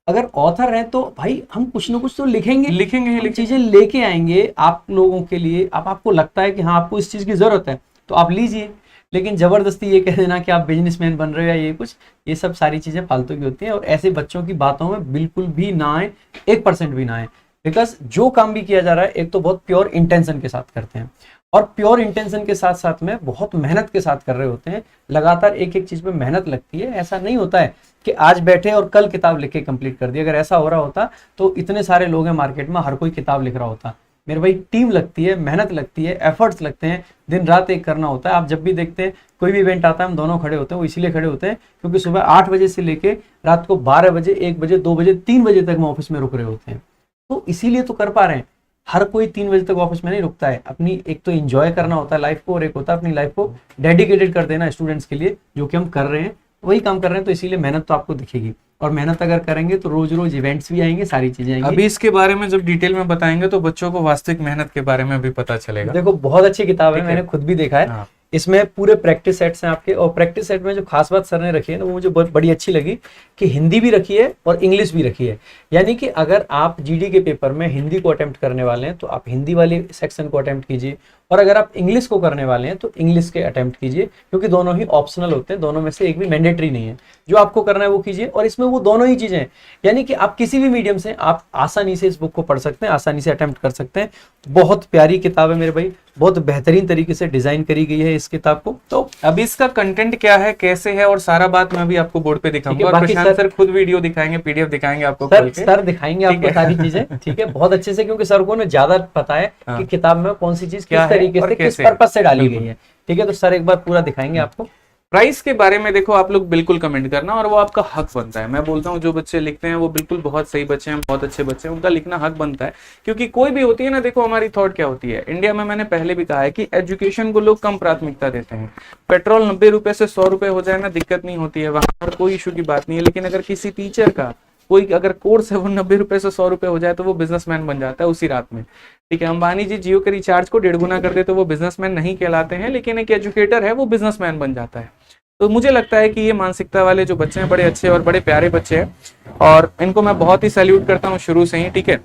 अगर ऑथर हैं तो भाई हम कुछ ना कुछ तो लिखेंगे चीजें लेके आएंगे आप लोगों के लिए। अब आपको लगता है कि हाँ आपको इस चीज की जरूरत है तो आप लीजिए, लेकिन जबरदस्ती ये कह देना कि आप बिजनेसमैन बन रहे हो या ये कुछ, ये सब सारी चीजें फालतू की होती हैं। और ऐसे बच्चों की बातों में बिल्कुल भी ना आए, 1% भी ना आए। बिकॉज जो काम भी किया जा रहा है एक तो बहुत प्योर इंटेंशन के साथ करते हैं, और प्योर इंटेंशन के साथ साथ में बहुत मेहनत के साथ कर रहे होते हैं। लगातार एक एक चीज पे मेहनत लगती है। ऐसा नहीं होता है कि आज बैठे और कल किताब लिख के कंप्लीट कर दी। अगर ऐसा हो रहा होता तो इतने सारे लोग हैं मार्केट में, हर कोई किताब लिख रहा होता। मेरे भाई टीम लगती है, मेहनत लगती है, एफर्ट्स लगते हैं, दिन रात एक करना होता है। आप जब भी देखते हैं कोई भी इवेंट आता है हम दोनों खड़े होते हैं, वो इसीलिए खड़े होते हैं क्योंकि सुबह 8 बजे से लेके रात को 12 बजे, 1 बजे, 2 बजे, 3 बजे तक हम ऑफिस में रुक रहे होते हैं। तो इसीलिए तो कर पा रहे हैं। हर कोई 3 बजे तक ऑफिस में नहीं रुकता है। अपनी एक तो एंजॉय करना होता है लाइफ को, और एक होता है अपनी लाइफ को डेडिकेटेड कर देना स्टूडेंट्स के लिए, जो कि हम कर रहे हैं, वही काम कर रहे हैं। तो इसीलिए मेहनत तो आपको दिखेगी, और मेहनत अगर करेंगे तो रोज रोज इवेंट्स भी आएंगे, सारी चीजें आएंगी। अभी इसके बारे में जब डिटेल में बताएंगे तो बच्चों को वास्तविक मेहनत के बारे में भी पता चलेगा। देखो बहुत अच्छी किताब है, मैंने खुद भी देखा है। हाँ। इसमें पूरे प्रैक्टिस सेट्स हैं आपके, और प्रैक्टिस सेट में जो खास बात सर ने रखी है ना, वो मुझे बहुत बड़ी अच्छी लगी कि हिंदी भी रखी है और इंग्लिश भी रखी है। यानी कि अगर आप जीडी के पेपर में हिंदी को अटेम्प्ट करने वाले हैं तो आप हिंदी वाले सेक्शन को अटेम्प्ट कीजिए, और अगर आप इंग्लिश को करने वाले हैं तो इंग्लिश के अटेम्प्ट कीजिए, क्योंकि दोनों ही ऑप्शनल होते हैं, दोनों में से एक भी मैंडेटरी नहीं है। जो आपको करना है वो कीजिए, और इसमें वो दोनों ही चीजें हैं। यानी कि आप किसी भी मीडियम से आप आसानी से इस बुक को पढ़ सकते हैं, आसानी से अटेम्प्ट कर सकते हैं। बहुत प्यारी किताब है मेरे भाई, बहुत बेहतरीन तरीके से डिजाइन करी गई है इस किताब को। तो अब इसका कंटेंट क्या है, कैसे है, और सारा बात मैं भी आपको बोर्ड पे दिखाऊंगा, और प्रशांत सर खुद वीडियो दिखाएंगे, पीडीएफ दिखाएंगे आपको, सर दिखाएंगे आपको सारी चीजें, ठीक है, बहुत अच्छे से, क्योंकि सर को ना ज्यादा पता है कि किताब में कौन सी चीज किस तरीके से, किस पर्पज से डाली गई है। ठीक है, तो सर एक बार पूरा दिखाएंगे आपको। प्राइस के बारे में देखो आप लोग बिल्कुल कमेंट करना, और वो आपका हक बनता है। मैं बोलता हूँ जो बच्चे लिखते हैं वो बिल्कुल बहुत सही बच्चे हैं, बहुत अच्छे बच्चे हैं, उनका लिखना हक बनता है। क्योंकि कोई भी होती है ना, देखो हमारी थॉट क्या होती है इंडिया में, मैंने पहले भी कहा है कि एजुकेशन को लोग कम प्राथमिकता देते हैं। पेट्रोल 90 रुपए से 100 रुपए हो जाए ना, दिक्कत नहीं होती है, वहां पर कोई इशू की बात नहीं है। लेकिन अगर किसी टीचर का कोई अगर कोर्स है वो 90 रुपए से 100 रुपए हो जाए तो वो बिजनेसमैन बन जाता है उसी रात में। ठीक है, अंबानी जी जियो के रिचार्ज को 1.5 गुना कर दे तो वो बिजनेसमैन नहीं कहलाते हैं, लेकिन एक एजुकेटर है वो बिजनेसमैन बन जाता है। तो मुझे लगता है कि ये मानसिकता वाले जो बच्चे हैं बड़े अच्छे और बड़े प्यारे बच्चे हैं, और इनको मैं बहुत ही सैल्यूट करता हूँ शुरू से ही। ठीक है,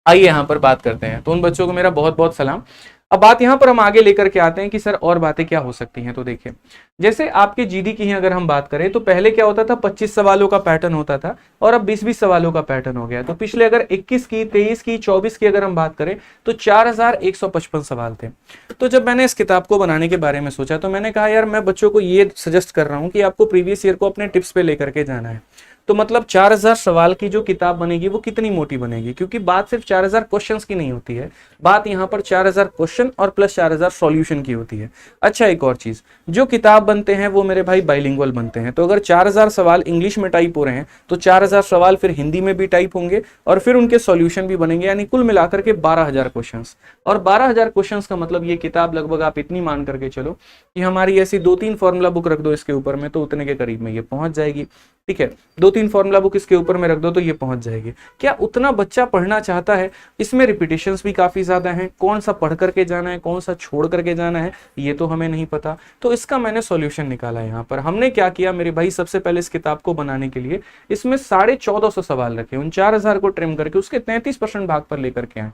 आइए यहाँ पर बात करते हैं। तो उन बच्चों को मेरा बहुत बहुत सलाम। अब बात यहाँ पर हम आगे लेकर के आते हैं कि सर और बातें क्या हो सकती हैं। तो देखिए, जैसे आपके जीडी की ही अगर हम बात करें तो पहले क्या होता था, 25 सवालों का पैटर्न होता था, और अब 20-20 सवालों का पैटर्न हो गया। तो पिछले अगर 21 की, 23 की, 24 की अगर हम बात करें तो 4155 सवाल थे। तो जब मैंने इस किताब को बनाने के बारे में सोचा तो मैंने कहा यार मैं बच्चों को ये सजेस्ट कर रहा हूँ कि आपको प्रीवियस ईयर को अपने टिप्स पे लेकर के जाना है। तो मतलब 4000 सवाल की जो किताब बनेगी वो कितनी मोटी बनेगी, क्योंकि बात सिर्फ 4000 क्वेश्चंस की नहीं होती है, बात यहाँ पर 4000 क्वेश्चन और प्लस 4000 सॉल्यूशन की होती है। अच्छा, एक और चीज, जो किताब बनते हैं वो मेरे भाई बाइलिंगुअल बनते हैं। तो अगर 4000 सवाल इंग्लिश में टाइप हो रहे हैं तो 4000 सवाल फिर हिंदी में भी टाइप होंगे, और फिर उनके सॉल्यूशन भी बनेंगे, यानी कुल मिलाकर के 12000 क्वेश्चन। और 12000 क्वेश्चन का मतलब ये किताब लगभग आप इतनी मान करके चलो कि हमारी ऐसी 2-3 फॉर्मूला बुक रख दो इसके ऊपर में तो उतने के करीब में ये पहुंच जाएगी। ठीक है, 2-3 2-3 फॉर्मूला बुक इसके ऊपर में रख दो तो ये पहुंच जाएगी। क्या उतना बच्चा पढ़ना चाहता है? इसमें रिपीटेशंस भी काफी ज्यादा हैं, कौन सा पढ़ करके जाना है, कौन सा छोड़ करके जाना है, ये तो हमें नहीं पता। तो इसका मैंने सॉल्यूशन निकाला। यहाँ पर हमने क्या किया मेरे भाई, सबसे पहले इस किताब को बनाने के लिए इसमें 1450 सवाल रखे, उन 4000 को ट्रिम करके उसके 33% भाग पर लेकर के आए।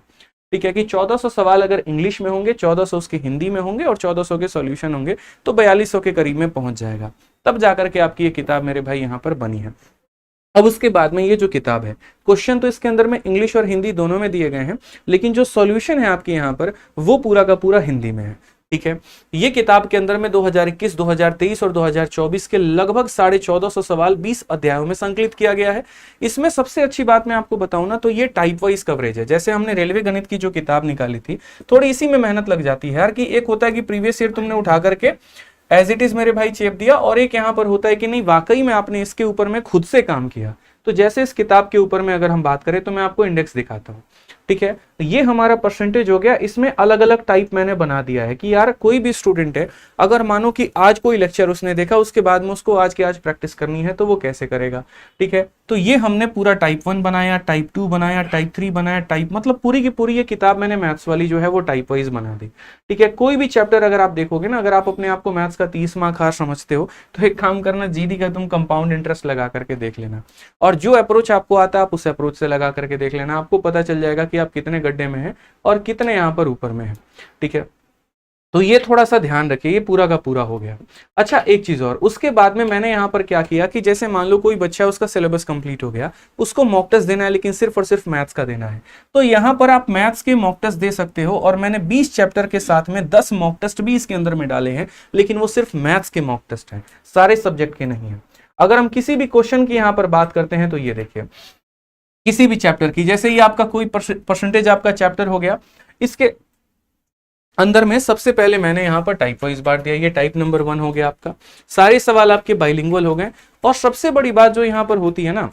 ठीक है कि 1400 सवाल अगर इंग्लिश में होंगे, 1400 उसके हिंदी में होंगे और 1400 के सॉल्यूशन होंगे, तो 4200 के करीब में पहुंच जाएगा। तब जाकर के आपकी ये किताब मेरे भाई यहाँ पर बनी है। अब उसके बाद में ये जो किताब है, क्वेश्चन तो इसके अंदर में इंग्लिश और हिंदी दोनों में दिए गए हैं, लेकिन जो सॉल्यूशन है आपके यहाँ पर वो पूरा का पूरा हिंदी में है। ठीक है, ये किताब के अंदर में 2021, 2023 और 2024 के लगभग 1450 सवाल 20 अध्यायों में संकलित किया गया है। इसमें सबसे अच्छी बात मैं आपको बताऊं ना, तो ये टाइप वाइज कवरेज है। जैसे हमने रेलवे गणित की जो किताब निकाली थी, थोड़ी इसी में मेहनत लग जाती है यार, कि एक होता है कि प्रीवियस ईयर तुमने उठा करके एज इट इज मेरे भाई चेप दिया, और एक यहाँ पर होता है कि नहीं वाकई में आपने इसके ऊपर में खुद से काम किया। तो जैसे इस किताब के ऊपर में अगर हम बात करें तो मैं आपको इंडेक्स दिखाता हूँ। ठीक है, ये हमारा परसेंटेज हो गया। इसमें अलग अलग टाइप मैंने बना दिया है कि यार कोई भी स्टूडेंट है, अगर मानो कि आज कोई लेक्चर उसने देखा, उसके बाद में उसको आज के आज प्रैक्टिस करनी है, तो वो कैसे करेगा। ठीक है, तो ये हमने पूरा टाइप 1 बनाया, टाइप 2 बनाया, टाइप 3 बनाया, टाइप मतलब पूरी की पूरी ये किताब मैंने मैथ्स वाली जो है वो टाइप वाइज बना दी। ठीक है, कोई भी चैप्टर अगर आप देखोगे ना, अगर आप अपने आप को मैथ्स का 30 मार्क हार समझते हो, तो एक काम करना, जीडी का तुम कंपाउंड इंटरेस्ट लगा करके देख लेना, और जो अप्रोच आपको आता है आप उस अप्रोच से लगा करके देख लेना। आपको पता चल जाएगा कि आप कितने गड्ढे में हैं और कितने यहाँ पर ऊपर में है। ठीक है, तो ये थोड़ा सा ध्यान रखिए, ये पूरा का पूरा हो गया। अच्छा, एक चीज और, उसके बाद में मैंने यहाँ पर क्या किया कि जैसे मान लो कोई बच्चा, उसका सिलेबस कंप्लीट हो गया, उसको मॉक टेस्ट देना है, लेकिन सिर्फ और सिर्फ मैथ्स का देना है, तो यहाँ पर आप मैथ्स के मॉक टेस्ट दे सकते हो। और मैंने 20 चैप्टर के साथ में 10 मॉक टेस्ट भी इसके अंदर में डाले हैं, लेकिन वो सिर्फ मैथ्स के मॉक टेस्ट हैं, सारे सब्जेक्ट के नहीं है। अगर हम किसी भी क्वेश्चन की यहाँ पर बात करते हैं तो ये देखिए, किसी भी चैप्टर की, जैसे ये आपका कोई परसेंटेज आपका चैप्टर हो गया, इसके अंदर में सबसे पहले मैंने यहाँ पर टाइप वाइज बांट दिया। ये टाइप नंबर 1 हो गया आपका, सारे सवाल आपके बाइलिंगुअल हो गए। और सबसे बड़ी बात जो यहाँ पर होती है ना,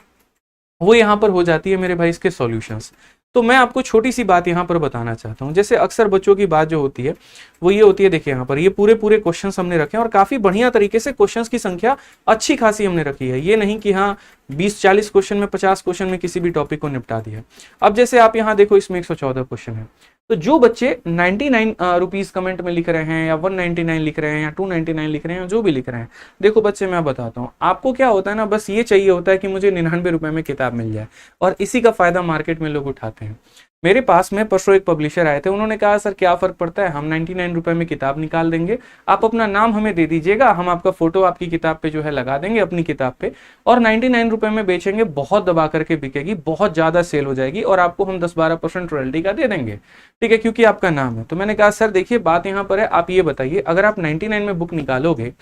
वो यहाँ पर हो जाती है मेरे भाई इसके सॉल्यूशंस। तो मैं आपको छोटी सी बात यहाँ पर बताना चाहता हूँ। जैसे अक्सर बच्चों की बात जो होती है वो ये होती है, देखिए यहाँ पर ये पूरे पूरे क्वेश्चंस हमने रखे हैं, और काफी बढ़िया तरीके से क्वेश्चंस की संख्या अच्छी खासी हमने रखी है। ये नहीं कि हाँ 20-40 क्वेश्चन में, 50 क्वेश्चन में किसी भी टॉपिक को निपटा दिया। अब जैसे आप यहाँ देखो, इसमें 114 क्वेश्चन है, तो जो बच्चे 99 रुपीज कमेंट में लिख रहे हैं, या 199 लिख रहे हैं, या 299 लिख रहे हैं, जो भी लिख रहे हैं, देखो बच्चे मैं बताता हूँ आपको क्या होता है ना, बस ये चाहिए होता है कि मुझे 99 रुपए में किताब मिल जाए, और इसी का फायदा मार्केट में लोग उठाते हैं। मेरे पास में परसों एक पब्लिशर आए थे, उन्होंने कहा सर क्या फर्क पड़ता है, हम 99 रुपए में किताब निकाल देंगे, आप अपना नाम हमें दे दीजिएगा, हम आपका फोटो आपकी किताब पे जो है लगा देंगे अपनी किताब पे, और 99 रुपए में बेचेंगे, बहुत दबा करके बिकेगी, बहुत ज्यादा सेल हो जाएगी, और आपको हम 10-12% रॉयल्टी का दे देंगे। ठीक है, क्योंकि आपका नाम है। तो मैंने कहा सर देखिए बात यहाँ पर है, आप ये बताइए, अगर आप 99 में बुक निकालोगे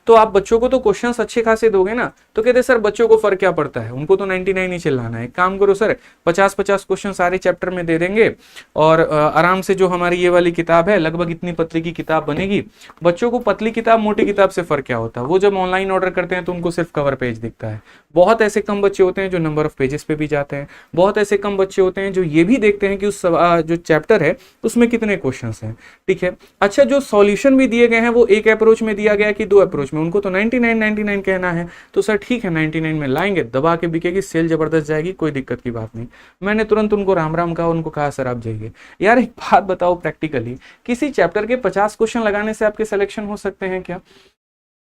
तो आप बच्चों को तो क्वेश्चंस अच्छे खासे दोगे ना। तो कहते सर बच्चों को फर्क क्या पड़ता है, उनको तो 99 ही चिल्लाना है। काम करो सर, 50-50 क्वेश्चन सारे चैप्टर में दे देंगे, और आराम से जो हमारी ये वाली किताब है, लगभग इतनी पतली की किताब बनेगी। बच्चों को पतली किताब मोटी किताब से फर्क क्या होता है, वो जब ऑनलाइन ऑर्डर करते हैं तो उनको सिर्फ कवर पेज दिखता है। बहुत ऐसे कम बच्चे होते हैं जो नंबर ऑफ पेजेस पे भी जाते हैं, बहुत ऐसे कम बच्चे होते हैं जो ये भी देखते हैं कि उस जो चैप्टर है उसमें कितने क्वेश्चन हैं। ठीक है, अच्छा जो सॉल्यूशन भी दिए गए हैं वो एक अप्रोच में दिया गया कि 2 अप्रोच में, उनको तो 99 कहना है, तो सर ठीक है 99 में लाएंगे, दबा के बिकेगी, सेल जबरदस्त जाएगी, कोई दिक्कत की बात नहीं। मैंने तुरंत उनको राम राम कहा, उनको कहा सर आप जाइए। यार एक बात बताओ, प्रैक्टिकली किसी चैप्टर के 50 क्वेश्चन लगाने से आपके सिलेक्शन हो सकते हैं क्या?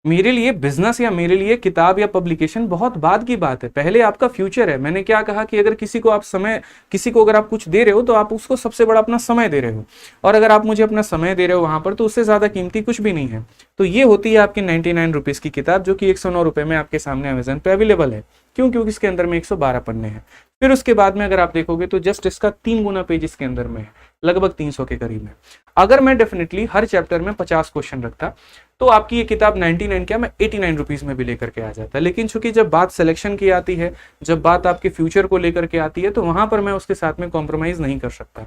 मेरे लिए बिजनेस या मेरे लिए किताब या पब्लिकेशन बहुत बाद की बात है, पहले आपका फ्यूचर है। मैंने क्या कहा कि अगर किसी को अगर आप कुछ दे रहे हो तो आप उसको सबसे बड़ा अपना समय दे रहे हो, और अगर आप मुझे अपना समय दे रहे हो वहां पर, तो उससे ज्यादा कीमती कुछ भी नहीं है। तो ये होती है आपकी 99 रुपीज की किताब, जो कि 109 रुपए में आपके सामने अमेजन पे अवेलेबल है। क्यों? क्योंकि इसके अंदर में 112 पन्ने हैं। फिर उसके बाद में अगर आप देखोगे तो जस्ट इसका 3 गुना पेज इसके अंदर में है, लगभग 300 के करीब है। अगर मैं डेफिनेटली हर चैप्टर में 50 क्वेश्चन रखता तो आपकी ये किताब 99 क्या, मैं 89 रुपीज में भी लेकर के आ जाता। लेकिन चूंकि जब बात सिलेक्शन की आती है, जब बात आपके फ्यूचर को लेकर के आती है, तो वहां पर मैं उसके साथ में कॉम्प्रोमाइज नहीं कर सकता।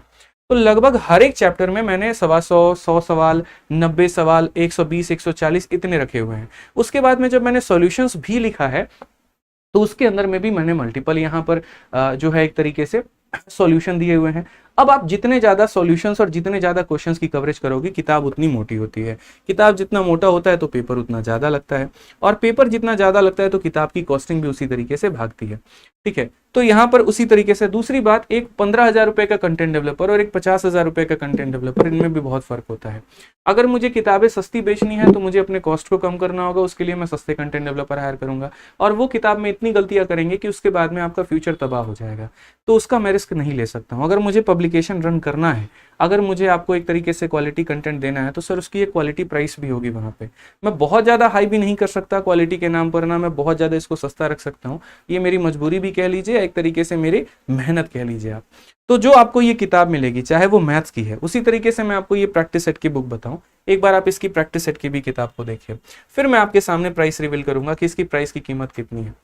तो लगभग हर एक चैप्टर में मैंने 100 सवाल, 90 सवाल, 120, 140 इतने रखे हुए हैं। उसके बाद में जब मैंने सॉल्यूशंस भी लिखा है तो उसके अंदर में भी मैंने मल्टीपल यहाँ पर जो है एक तरीके से सॉल्यूशन दिए हुए हैं। अब आप जितने ज्यादा सॉल्यूशंस और जितने ज्यादा क्वेश्चंस की कवरेज करोगे, किताब उतनी मोटी होती है। किताब जितना मोटा होता है तो पेपर उतना ज्यादा लगता है, और पेपर जितना ज्यादा लगता है तो किताब की कॉस्टिंग भी उसी तरीके से भागती है। ठीक है, तो यहाँ पर उसी तरीके से दूसरी बात, एक 15,000 रुपए का कंटेंट डेवलपर और एक 50,000 रुपए का कंटेंट डेवलपर, इनमें भी बहुत फर्क होता है। अगर मुझे किताबें सस्ती बेचनी है तो मुझे अपने कॉस्ट को कम करना होगा, उसके लिए मैं सस्ते कंटेंट डेवलपर हायर करूंगा, और वो किताब में इतनी गलतियां करेंगे कि उसके बाद में आपका फ्यूचर तबाह हो जाएगा, तो उसका मैं रिस्क नहीं ले सकता हूं। अगर मुझे पब्लिकेशन रन करना है, अगर मुझे आपको एक तरीके से क्वालिटी कंटेंट देना है, तो सर उसकी एक क्वालिटी प्राइस भी होगी वहां पे। मैं बहुत ज्यादा हाई भी नहीं कर सकता क्वालिटी के नाम पर, ना मैं बहुत ज्यादा इसको सस्ता रख सकता हूँ। ये मेरी मजबूरी भी कह लीजिए, एक तरीके से मेरी मेहनत कह लीजिए आप। तो जो आपको ये किताब मिलेगी, चाहे वो मैथ्स की है, उसी तरीके से मैं आपको ये प्रैक्टिस सेट की बुक बताऊं, एक बार आप इसकी प्रैक्टिस सेट की भी किताब को देखिए, फिर मैं आपके सामने प्राइस रिवील करूंगा कि इसकी प्राइस की कीमत कितनी है।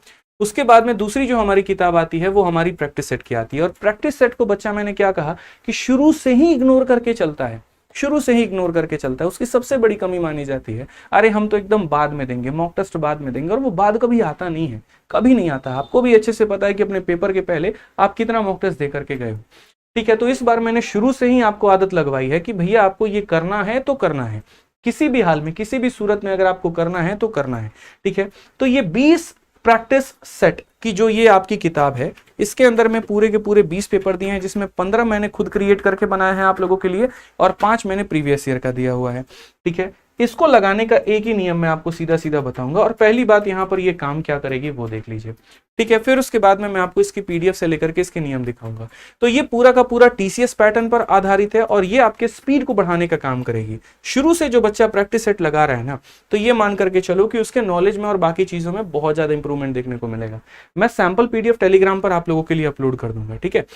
उसके बाद में दूसरी जो हमारी किताब आती है वो हमारी प्रैक्टिस सेट की आती है। और प्रैक्टिस सेट को बच्चा, मैंने क्या कहा कि शुरू से ही इग्नोर करके चलता है, शुरू से ही इग्नोर करके चलता है। उसकी सबसे बड़ी कमी मानी जाती है, अरे हम तो एकदम बाद में देंगे, मॉक टेस्ट बाद में देंगे, और वो बाद कभी आता नहीं है, कभी नहीं आता। आपको भी अच्छे से पता है कि अपने पेपर के पहले आप कितना मॉक टेस्ट दे करके गए हो। ठीक है, तो इस बार मैंने शुरू से ही आपको आदत लगवाई है कि भैया आपको ये करना है तो करना है, किसी भी हाल में, किसी भी सूरत में अगर आपको करना है तो करना है। ठीक है, तो ये 20 प्रैक्टिस सेट की जो ये आपकी किताब है, इसके अंदर में पूरे के पूरे 20 पेपर दिए हैं, जिसमें 15 मैंने खुद क्रिएट करके बनाए हैं आप लोगों के लिए, और 5 मैंने प्रीवियस ईयर का दिया हुआ है। ठीक है, इसको लगाने का एक ही नियम मैं आपको सीधा सीधा बताऊंगा, और पहली बात यहाँ पर ये काम क्या करेगी वो देख लीजिए। ठीक है, फिर उसके बाद में मैं आपको इसकी पीडीएफ से लेकर के इसके नियम दिखाऊंगा। तो ये पूरा का पूरा टीसीएस पैटर्न पर आधारित है, और ये आपके स्पीड को बढ़ाने का काम करेगी। शुरू से जो बच्चा प्रैक्टिस सेट लगा रहा है ना, तो ये मान करके चलो कि उसके नॉलेज में और बाकी चीजों में बहुत ज्यादा इंप्रूवमेंट देखने को मिलेगा। मैं सैंपल पीडीएफ टेलीग्राम पर आप लोगों के लिए अपलोड कर दूंगा। ठीक है,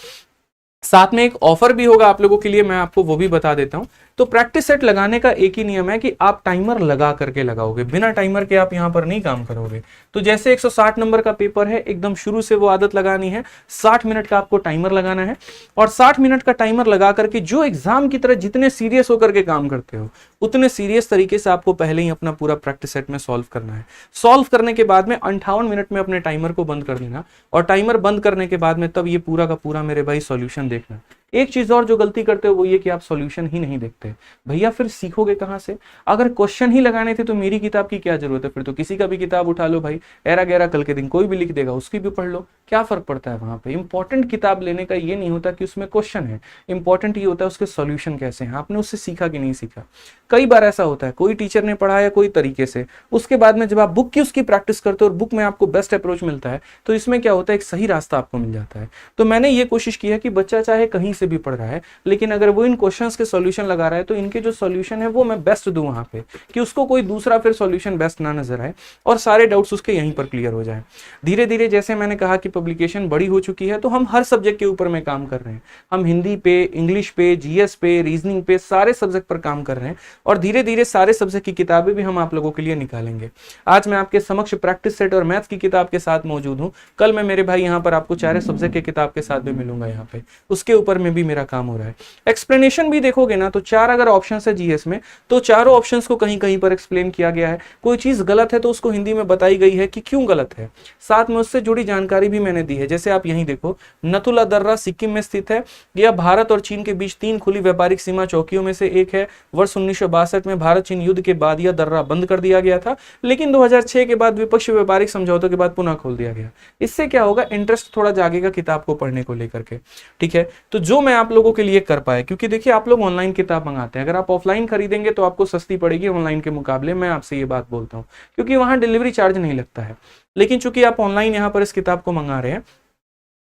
साथ में एक ऑफर भी होगा आप लोगों के लिए, मैं आपको वो भी बता देता हूं। तो प्रैक्टिस सेट लगाने का एक ही नियम है कि आप टाइमर लगा करके लगाओगे, बिना टाइमर के आप यहां पर नहीं काम करोगे। तो जैसे 160 नंबर का पेपर है, एकदम शुरू से वो आदत लगानी है, 60 मिनट का आपको टाइमर लगाना है, और 60 मिनट का टाइमर लगा करके जो एग्जाम की तरह जितने सीरियस होकर के काम करते हो, उतने सीरियस तरीके से आपको पहले ही अपना पूरा प्रैक्टिस सेट में सॉल्व करना है। सॉल्व करने के बाद में 58 मिनट में अपने टाइमर को बंद कर देना, और टाइमर बंद करने के बाद में तब ये पूरा का पूरा मेरे भाई सॉल्यूशन देखना। एक चीज और जो गलती करते हो वो ये कि आप सॉल्यूशन ही नहीं देखते। भैया फिर सीखोगे कहां से? अगर क्वेश्चन ही लगाने थे तो मेरी किताब की क्या जरूरत है? फिर तो किसी का भी किताब उठा लो भाई, एरा गैरा कल के दिन कोई भी लिख देगा, उसकी भी पढ़ लो, क्या फर्क पड़ता है वहां पे। इंपॉर्टेंट किताब लेने का ये नहीं होता कि उसमें क्वेश्चन है, इंपॉर्टेंट ये होता है उसके सॉल्यूशन कैसे हैं, आपने उससे सीखा कि नहीं सीखा। कई बार ऐसा होता है कोई टीचर ने पढ़ाया कोई तरीके से, उसके बाद में जब आप बुक की उसकी प्रैक्टिस करते हो और बुक में आपको बेस्ट अप्रोच मिलता है, तो इसमें क्या होता है, एक सही रास्ता आपको मिल जाता है। तो मैंने ये कोशिश की है कि बच्चा चाहे कहीं से भी पढ़ रहा है, लेकिन अगर वो इन क्वेश्चंस के सॉल्यूशन लगा रहा है तो इनके जो सॉल्यूशन है वो मैं बेस्ट दूं वहां पे, कि उसको कोई दूसरा फिर सॉल्यूशन बेस्ट ना नजर आए और सारे डाउट्स उसके यहीं पर क्लियर हो जाए। धीरे धीरे जैसे मैंने कहा कि पब्लिकेशन बड़ी हो चुकी है, तो हम हर सब्जेक्ट के ऊपर में काम कर रहे हैं। हम हिंदी पे, इंग्लिश पे, जीएस पे, रीजनिंग पे, सारे सब्जेक्ट पर काम कर रहे हैं, और धीरे धीरे सारे सब्जेक्ट की किताबें भी हम आप लोगों के लिए निकालेंगे। आज मैं आपके समक्ष प्रैक्टिस सेट और मैथ्स की किताब के साथ मौजूद हूं, कल मैं मेरे भाई यहाँ पर आपको चारे सब्जेक्ट के किताब के साथ भी मिलूंगा। यहाँ पे उसके ऊपर में भी मेरा काम हो रहा है। एक्सप्लेनेशन भी देखोगे ना, तो 4 अगर ऑप्शन है जीएस में, तो चारों ऑप्शंस को कहीं कहीं पर एक्सप्लेन किया गया है। कोई चीज गलत है तो उसको हिंदी में बताई गई है कि क्यों गलत है, साथ में उससे जुड़ी जानकारी भी मैंने दी है। जैसे आप यहीं देखो, नथुला दर्रा सिक्किम में स्थित है, यह भारत और चीन के बीच 3 खुली व्यापारिक सीमा चौकियों में से एक है। वर्ष 1962 में भारत चीन युद्ध के बाद यह दर्रा बंद कर दिया गया था, लेकिन 2006 के बाद द्विपक्षीय व्यापारिक समझौतों के बाद पुनः खोल दिया गया। इससे क्या होगा, इंटरेस्ट थोड़ा जागेगा किताब को पढ़ने को लेकर के। ठीक है, तो जो मैं आप लोगों के लिए कर पाया, क्योंकि देखिए आप लोग ऑनलाइन किताब मंगाते हैं, अगर आप ऑफलाइन खरीदेंगे तो आपको सस्ती पड़ेगी ऑनलाइन के मुकाबले, मैं आपसे ये बात बोलता हूँ, क्योंकि वहां डिलीवरी चार्ज नहीं लगता है। लेकिन चूंकि आप ऑनलाइन यहाँ पर इस किताब को मंगा रहे हैं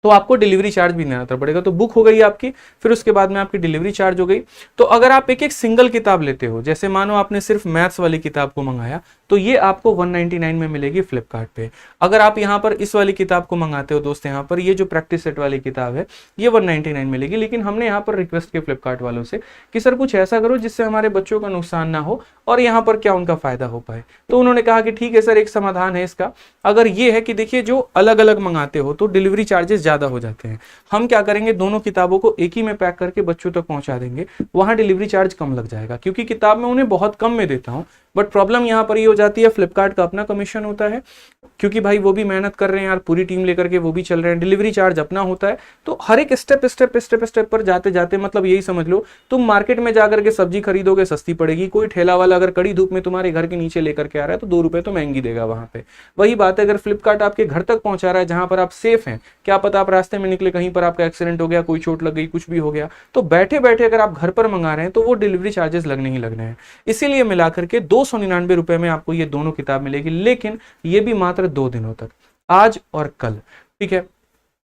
तो आपको डिलीवरी चार्ज भी देना पड़ेगा। तो बुक हो गई आपकी, फिर उसके बाद में आपकी डिलीवरी चार्ज हो गई। तो अगर आप एक एक सिंगल किताब लेते हो, जैसे मानो आपने सिर्फ मैथ्स वाली किताब को मंगाया, तो ये आपको 199 में मिलेगी फ्लिपकार्ट पे। अगर आप यहाँ पर इस वाली किताब को मंगाते हो दोस्त, यहाँ पर ये जो प्रैक्टिस सेट वाली किताब है, ये 199 मिलेगी। लेकिन हमने यहाँ पर रिक्वेस्ट किया फ्लिपकार्ट वालों से कि सर कुछ ऐसा करो जिससे हमारे बच्चों का नुकसान ना हो और यहाँ पर क्या उनका फायदा हो पाए। तो उन्होंने कहा कि ठीक है सर, एक समाधान है इसका। अगर ये है कि देखिए जो अलग अलग मंगाते हो तो डिलीवरी चार्जेस ज्यादा हो जाते हैं, हम क्या करेंगे, दोनों किताबों को एक ही में पैक करके बच्चों तक पहुंचा देंगे, वहां डिलीवरी चार्ज कम लग जाएगा। क्योंकि किताब में उन्हें बहुत कम में देता हूं, बट प्रॉब्लम यहाँ पर ये हो जाती है, फ्लिपकार्ट का अपना कमीशन होता है, क्योंकि भाई वो भी मेहनत कर रहे हैं यार, पूरी टीम लेकर के वो भी चल रहे हैं, डिलीवरी चार्ज अपना होता है। तो हर एक स्टेप पर जाते जाते मतलब यही समझ लो, तुम मार्केट में जाकर के सब्जी खरीदोगे सस्ती पड़ेगी, कोई ठेला वाला अगर कड़ी धूप में तुम्हारे घर के नीचे लेकर के आ रहा है तो 2 रुपए तो महंगी देगा वहां पे। वही बात है, अगर फ्लिपकार्ट आपके घर तक पहुंचा रहा है जहां पर आप सेफ हैं, क्या पता आप रास्ते में निकले, कहीं पर आपका एक्सीडेंट हो गया, कोई चोट लग गई, कुछ भी हो गया, तो बैठे बैठे अगर आप घर पर मंगा रहे हैं तो वो डिलीवरी चार्जेस लगने ही लगने हैं। इसीलिए मिलाकर के 299 रुपए में आपको ये दोनों किताब मिलेगी, लेकिन ये भी मात्र 2 दिनों तक, आज और कल, ठीक है।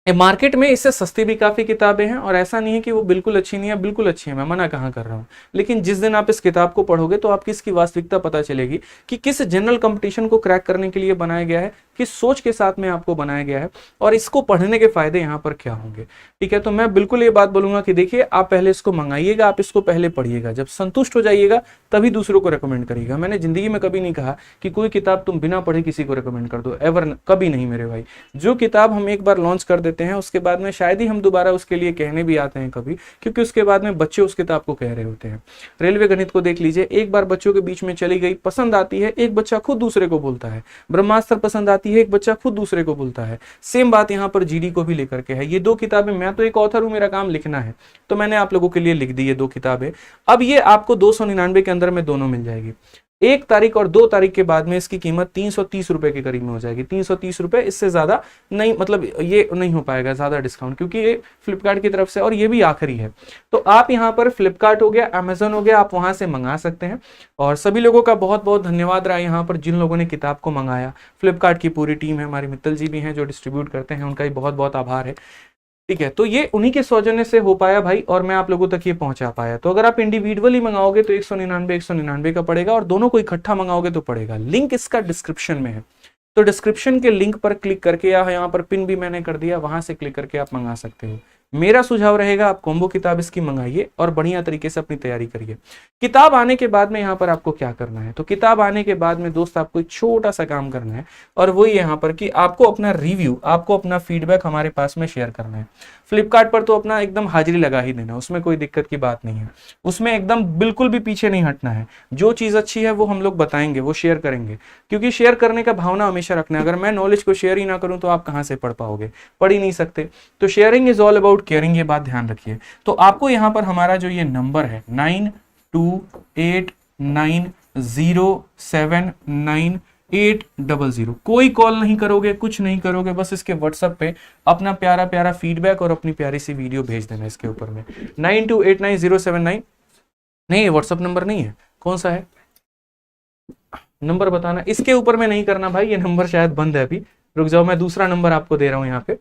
मार्केट में इससे सस्ती भी काफी किताबें हैं, और ऐसा नहीं है कि वो बिल्कुल अच्छी नहीं है, बिल्कुल अच्छी है, मैं मना कहाँ कर रहा हूँ, लेकिन जिस दिन आप इस किताब को पढ़ोगे तो आपकी इसकी वास्तविकता पता चलेगी कि किस जनरल कंपटीशन को क्रैक करने के लिए बनाया गया है, किस सोच के साथ में आपको बनाया गया है, और इसको पढ़ने के फायदे यहाँ पर क्या होंगे, ठीक है। तो मैं बिल्कुल ये बात बोलूंगा कि देखिए, आप पहले इसको मंगाइएगा, आप इसको पहले पढ़िएगा, जब संतुष्ट हो जाइएगा तभी दूसरों को रिकमेंड करिएगा। मैंने जिंदगी में कभी नहीं कहा कि कोई किताब तुम बिना पढ़े किसी को रिकमेंड कर दो, एवर, कभी नहीं मेरे भाई। जो किताब हम एक बार लॉन्च कर देते हैं उसके बाद में शायद ही हम दोबारा उसके लिए कहने भी आते हैं कभी, क्योंकि उसके बाद में बच्चे उस किताब को कह रहे होते हैं। रेलवे गणित को देख लीजिए, एक बार बच्चों के बीच में चली गई, पसंद आती है, एक बच्चा खुद दूसरे को बोलता है। ब्रह्मास्त्र पसंद आती है, एक बच्चा खुद दूसरे को बोलता है। सेम बात यहाँ पर जीडी को भी लेकर के है। ये 2 किताबें, मैं तो एक ऑथर हूं, मेरा काम लिखना है, तो मैंने आप लोगों के लिए लिख दी ये 2 किताबें। अब ये आपको 299 के अंदर में दोनों मिल जाएगी। 1 तारीख और 2 तारीख के बाद में इसकी कीमत 330 रुपए के करीब में हो जाएगी। 330 रुपए, इससे ज्यादा नहीं, मतलब ये नहीं हो पाएगा ज्यादा डिस्काउंट, क्योंकि ये फ्लिपकार्ट की तरफ से, और ये भी आखिरी है। तो आप यहाँ पर फ्लिपकार्ट हो गया, अमेजन हो गया, आप वहां से मंगा सकते हैं। और सभी लोगों का बहुत बहुत धन्यवाद रहा यहाँ पर जिन लोगों ने किताब को मंगाया। फ्लिपकार्ट की पूरी टीम है, हमारे मित्तल जी भी हैं जो डिस्ट्रीब्यूट करते हैं, उनका भी बहुत बहुत आभार है, ठीक है। तो ये उन्हीं के सौजन्य से हो पाया भाई, और मैं आप लोगों तक ये पहुंचा पाया। तो अगर आप इंडिविजुअली मंगाओगे तो 199 का पड़ेगा, और दोनों को इकट्ठा मंगाओगे तो पड़ेगा। लिंक इसका डिस्क्रिप्शन में है, तो डिस्क्रिप्शन के लिंक पर क्लिक करके, या यहाँ पर पिन भी मैंने कर दिया, वहां से क्लिक करके आप मंगा सकते हो। मेरा सुझाव रहेगा आप कॉम्बो किताब इसकी मंगाइए और बढ़िया तरीके से अपनी तैयारी करिए। किताब आने के बाद में यहाँ पर आपको क्या करना है, तो किताब आने के बाद में दोस्त आपको एक छोटा सा काम करना है, और वही यहाँ पर कि आपको अपना रिव्यू, आपको अपना फीडबैक हमारे पास में शेयर करना है। फ्लिपकार्ट पर तो अपना एकदम हाजिरी लगा ही देना, उसमें कोई दिक्कत की बात नहीं है, उसमें एकदम बिल्कुल भी पीछे नहीं हटना है। जो चीज अच्छी है वो हम लोग बताएंगे, वो शेयर करेंगे, क्योंकि शेयर करने का भावना हमेशा रखना है। अगर मैं नॉलेज को शेयर ही ना करूं तो आप कहां से पढ़ पाओगे, पढ़ ही नहीं सकते। तो sharing is all about caring, ये बात ध्यान रखिए। तो आपको यहाँ पर हमारा जो ये नंबर है 9289079800, कोई कॉल नहीं करोगे, कुछ नहीं करोगे, बस इसके व्हाट्सएप पे अपना प्यारा प्यारा फीडबैक और अपनी प्यारी सी वीडियो भेज देना इसके ऊपर में। 92890799, नहीं व्हाट्सएप नंबर नहीं है, कौन सा है नंबर बताना, इसके ऊपर में नहीं करना भाई, ये नंबर शायद बंद है अभी, रुक जाओ मैं दूसरा नंबर आपको दे रहा हूँ यहाँ पे,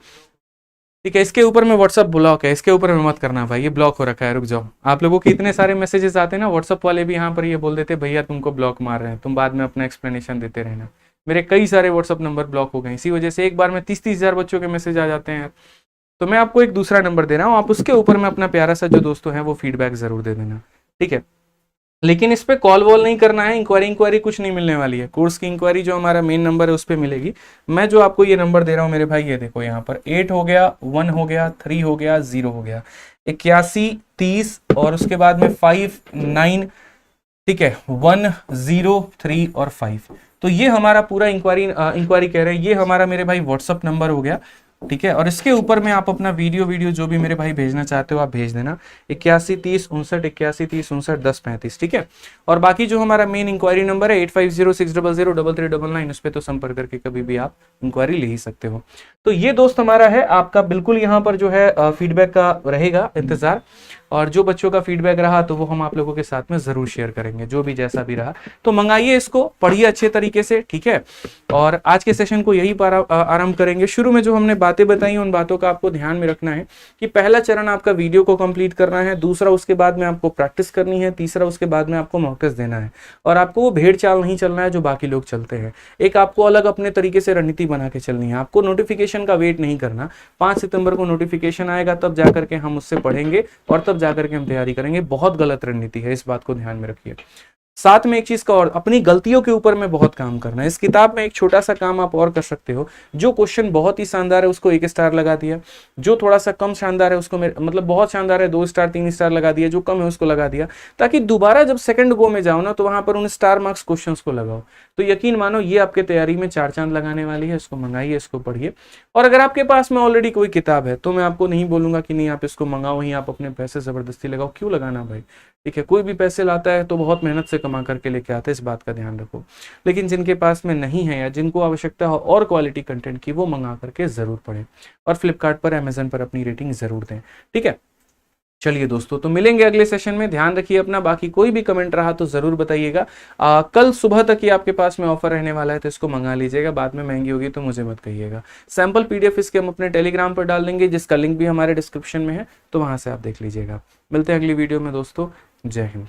ठीक है। इसके ऊपर में व्हाट्सअप ब्लॉक है, इसके ऊपर में मत करना भाई, ये ब्लॉक हो रखा है, रुक जाओ। आप लोगों के इतने सारे मैसेजेस आते हैं ना, व्हाट्सअप वाले भी यहाँ पर ये बोल देते भैया तुमको ब्लॉक मार रहे हैं, तुम बाद में अपना एक्सप्लेनेशन देते रहना। मेरे कई सारे व्हाट्सअप नंबर ब्लॉक हो गए इसी वजह से, एक बार में 30-30 हजार बच्चों के मैसेज आ जाते हैं। तो मैं आपको एक दूसरा नंबर दे रहा हूँ, आप उसके ऊपर में अपना प्यारा सा जो दोस्तों है वो फीडबैक जरूर दे देना, ठीक है। लेकिन इस पे कॉल वॉल नहीं करना है, इंक्वायरी कुछ नहीं मिलने वाली है। कोर्स की इंक्वायरी जो हमारा मेन नंबर है उस पे मिलेगी। मैं जो आपको ये नंबर दे रहा हूँ मेरे भाई, ये देखो यहाँ पर 8 हो गया, 1 हो गया, 3 हो गया, 0 हो गया, 81 30 और उसके बाद में 5 9, ठीक है, 1 0 3 और 5। तो ये हमारा पूरा इंक्वायरी कह रहे हैं, ये हमारा मेरे भाई व्हाट्सअप नंबर हो गया, ठीक है। और इसके ऊपर में आप अपना वीडियो जो भी मेरे भाई भेजना चाहते हो आप भेज देना, 81 30 59 81 30 59 10 35, ठीक है। और बाकी जो हमारा मेन इंक्वायरी नंबर है 8506003399, उस पर तो संपर्क करके कभी भी आप इंक्वायरी ले ही सकते हो। तो ये दोस्त हमारा है, आपका बिल्कुल यहाँ पर जो है फीडबैक का रहेगा इंतजार, और जो बच्चों का फीडबैक रहा तो वो हम आप लोगों के साथ में जरूर शेयर करेंगे, जो भी जैसा भी रहा। तो मंगाइए इसको, पढ़िए अच्छे तरीके से, ठीक है। और आज के सेशन को यही आरंभ करेंगे। शुरू में जो हमने बातें बताई उन बातों का आपको ध्यान में रखना है कि पहला चरण आपका वीडियो को कंप्लीट करना है, दूसरा उसके बाद में आपको प्रैक्टिस करनी है, तीसरा उसके बाद में आपको मॉक टेस्ट देना है। और आपको वो भेड़ चाल नहीं चलना है जो बाकी लोग चलते हैं, एक आपको अलग अपने तरीके से रणनीति बना के चलनी है। आपको नोटिफिकेशन का वेट नहीं करना, 5 सितंबर को नोटिफिकेशन आएगा तब जाकर के हम उससे पढ़ेंगे और तब जाकर के हम तैयारी करेंगे। बहुत गलत रणनीति है, इस बात को ध्यान में रखिए। साथ में एक चीज का और, अपनी गलतियों के ऊपर में बहुत काम करना है। इस किताब में एक छोटा सा काम आप और कर सकते हो, जो क्वेश्चन बहुत ही शानदार है उसको 1 स्टार लगा दिया, जो थोड़ा सा कम शानदार है उसको मतलब बहुत शानदार है 2 स्टार 3 स्टार लगा दिया, जो कम है उसको लगा दिया, ताकि दोबारा जब सेकंड गो में जाओ ना तो वहां पर उन स्टार मार्क्स क्वेश्चंस को लगाओ। तो यकीन मानो ये आपके तैयारी में 4 चांद लगाने वाली है। इसको मंगाइए, इसको पढ़िए। और अगर आपके पास में ऑलरेडी कोई किताब है तो मैं आपको नहीं बोलूंगा कि नहीं आप इसको मंगाओ, वहीं आप अपने पैसे जबरदस्ती लगाओ, क्यों लगाना भाई, ठीक है। कोई भी पैसे लाता है तो बहुत मेहनत से कमा करके लेके आता है, इस बात का ध्यान रखो। लेकिन जिनके पास में नहीं है या जिनको आवश्यकता हो और क्वालिटी कंटेंट की, वो मंगा करके जरूर पढ़ें और फ्लिपकार्ट पर, अमेजन पर अपनी रेटिंग जरूर दें, ठीक है। चलिए दोस्तों, तो मिलेंगे अगले सेशन में। ध्यान रखिए अपना। बाकी कोई भी कमेंट रहा तो जरूर बताइएगा। कल सुबह तक ही आपके पास में ऑफर रहने वाला है, तो इसको मंगा लीजिएगा। बाद में महंगी होगी तो मुझे मत कहिएगा। सैंपल पीडीएफ इसके हम अपने टेलीग्राम पर डाल देंगे, जिसका लिंक भी हमारे डिस्क्रिप्शन में है, तो वहां से आप देख लीजिएगा। मिलते हैं अगली वीडियो में दोस्तों। जय हिंद।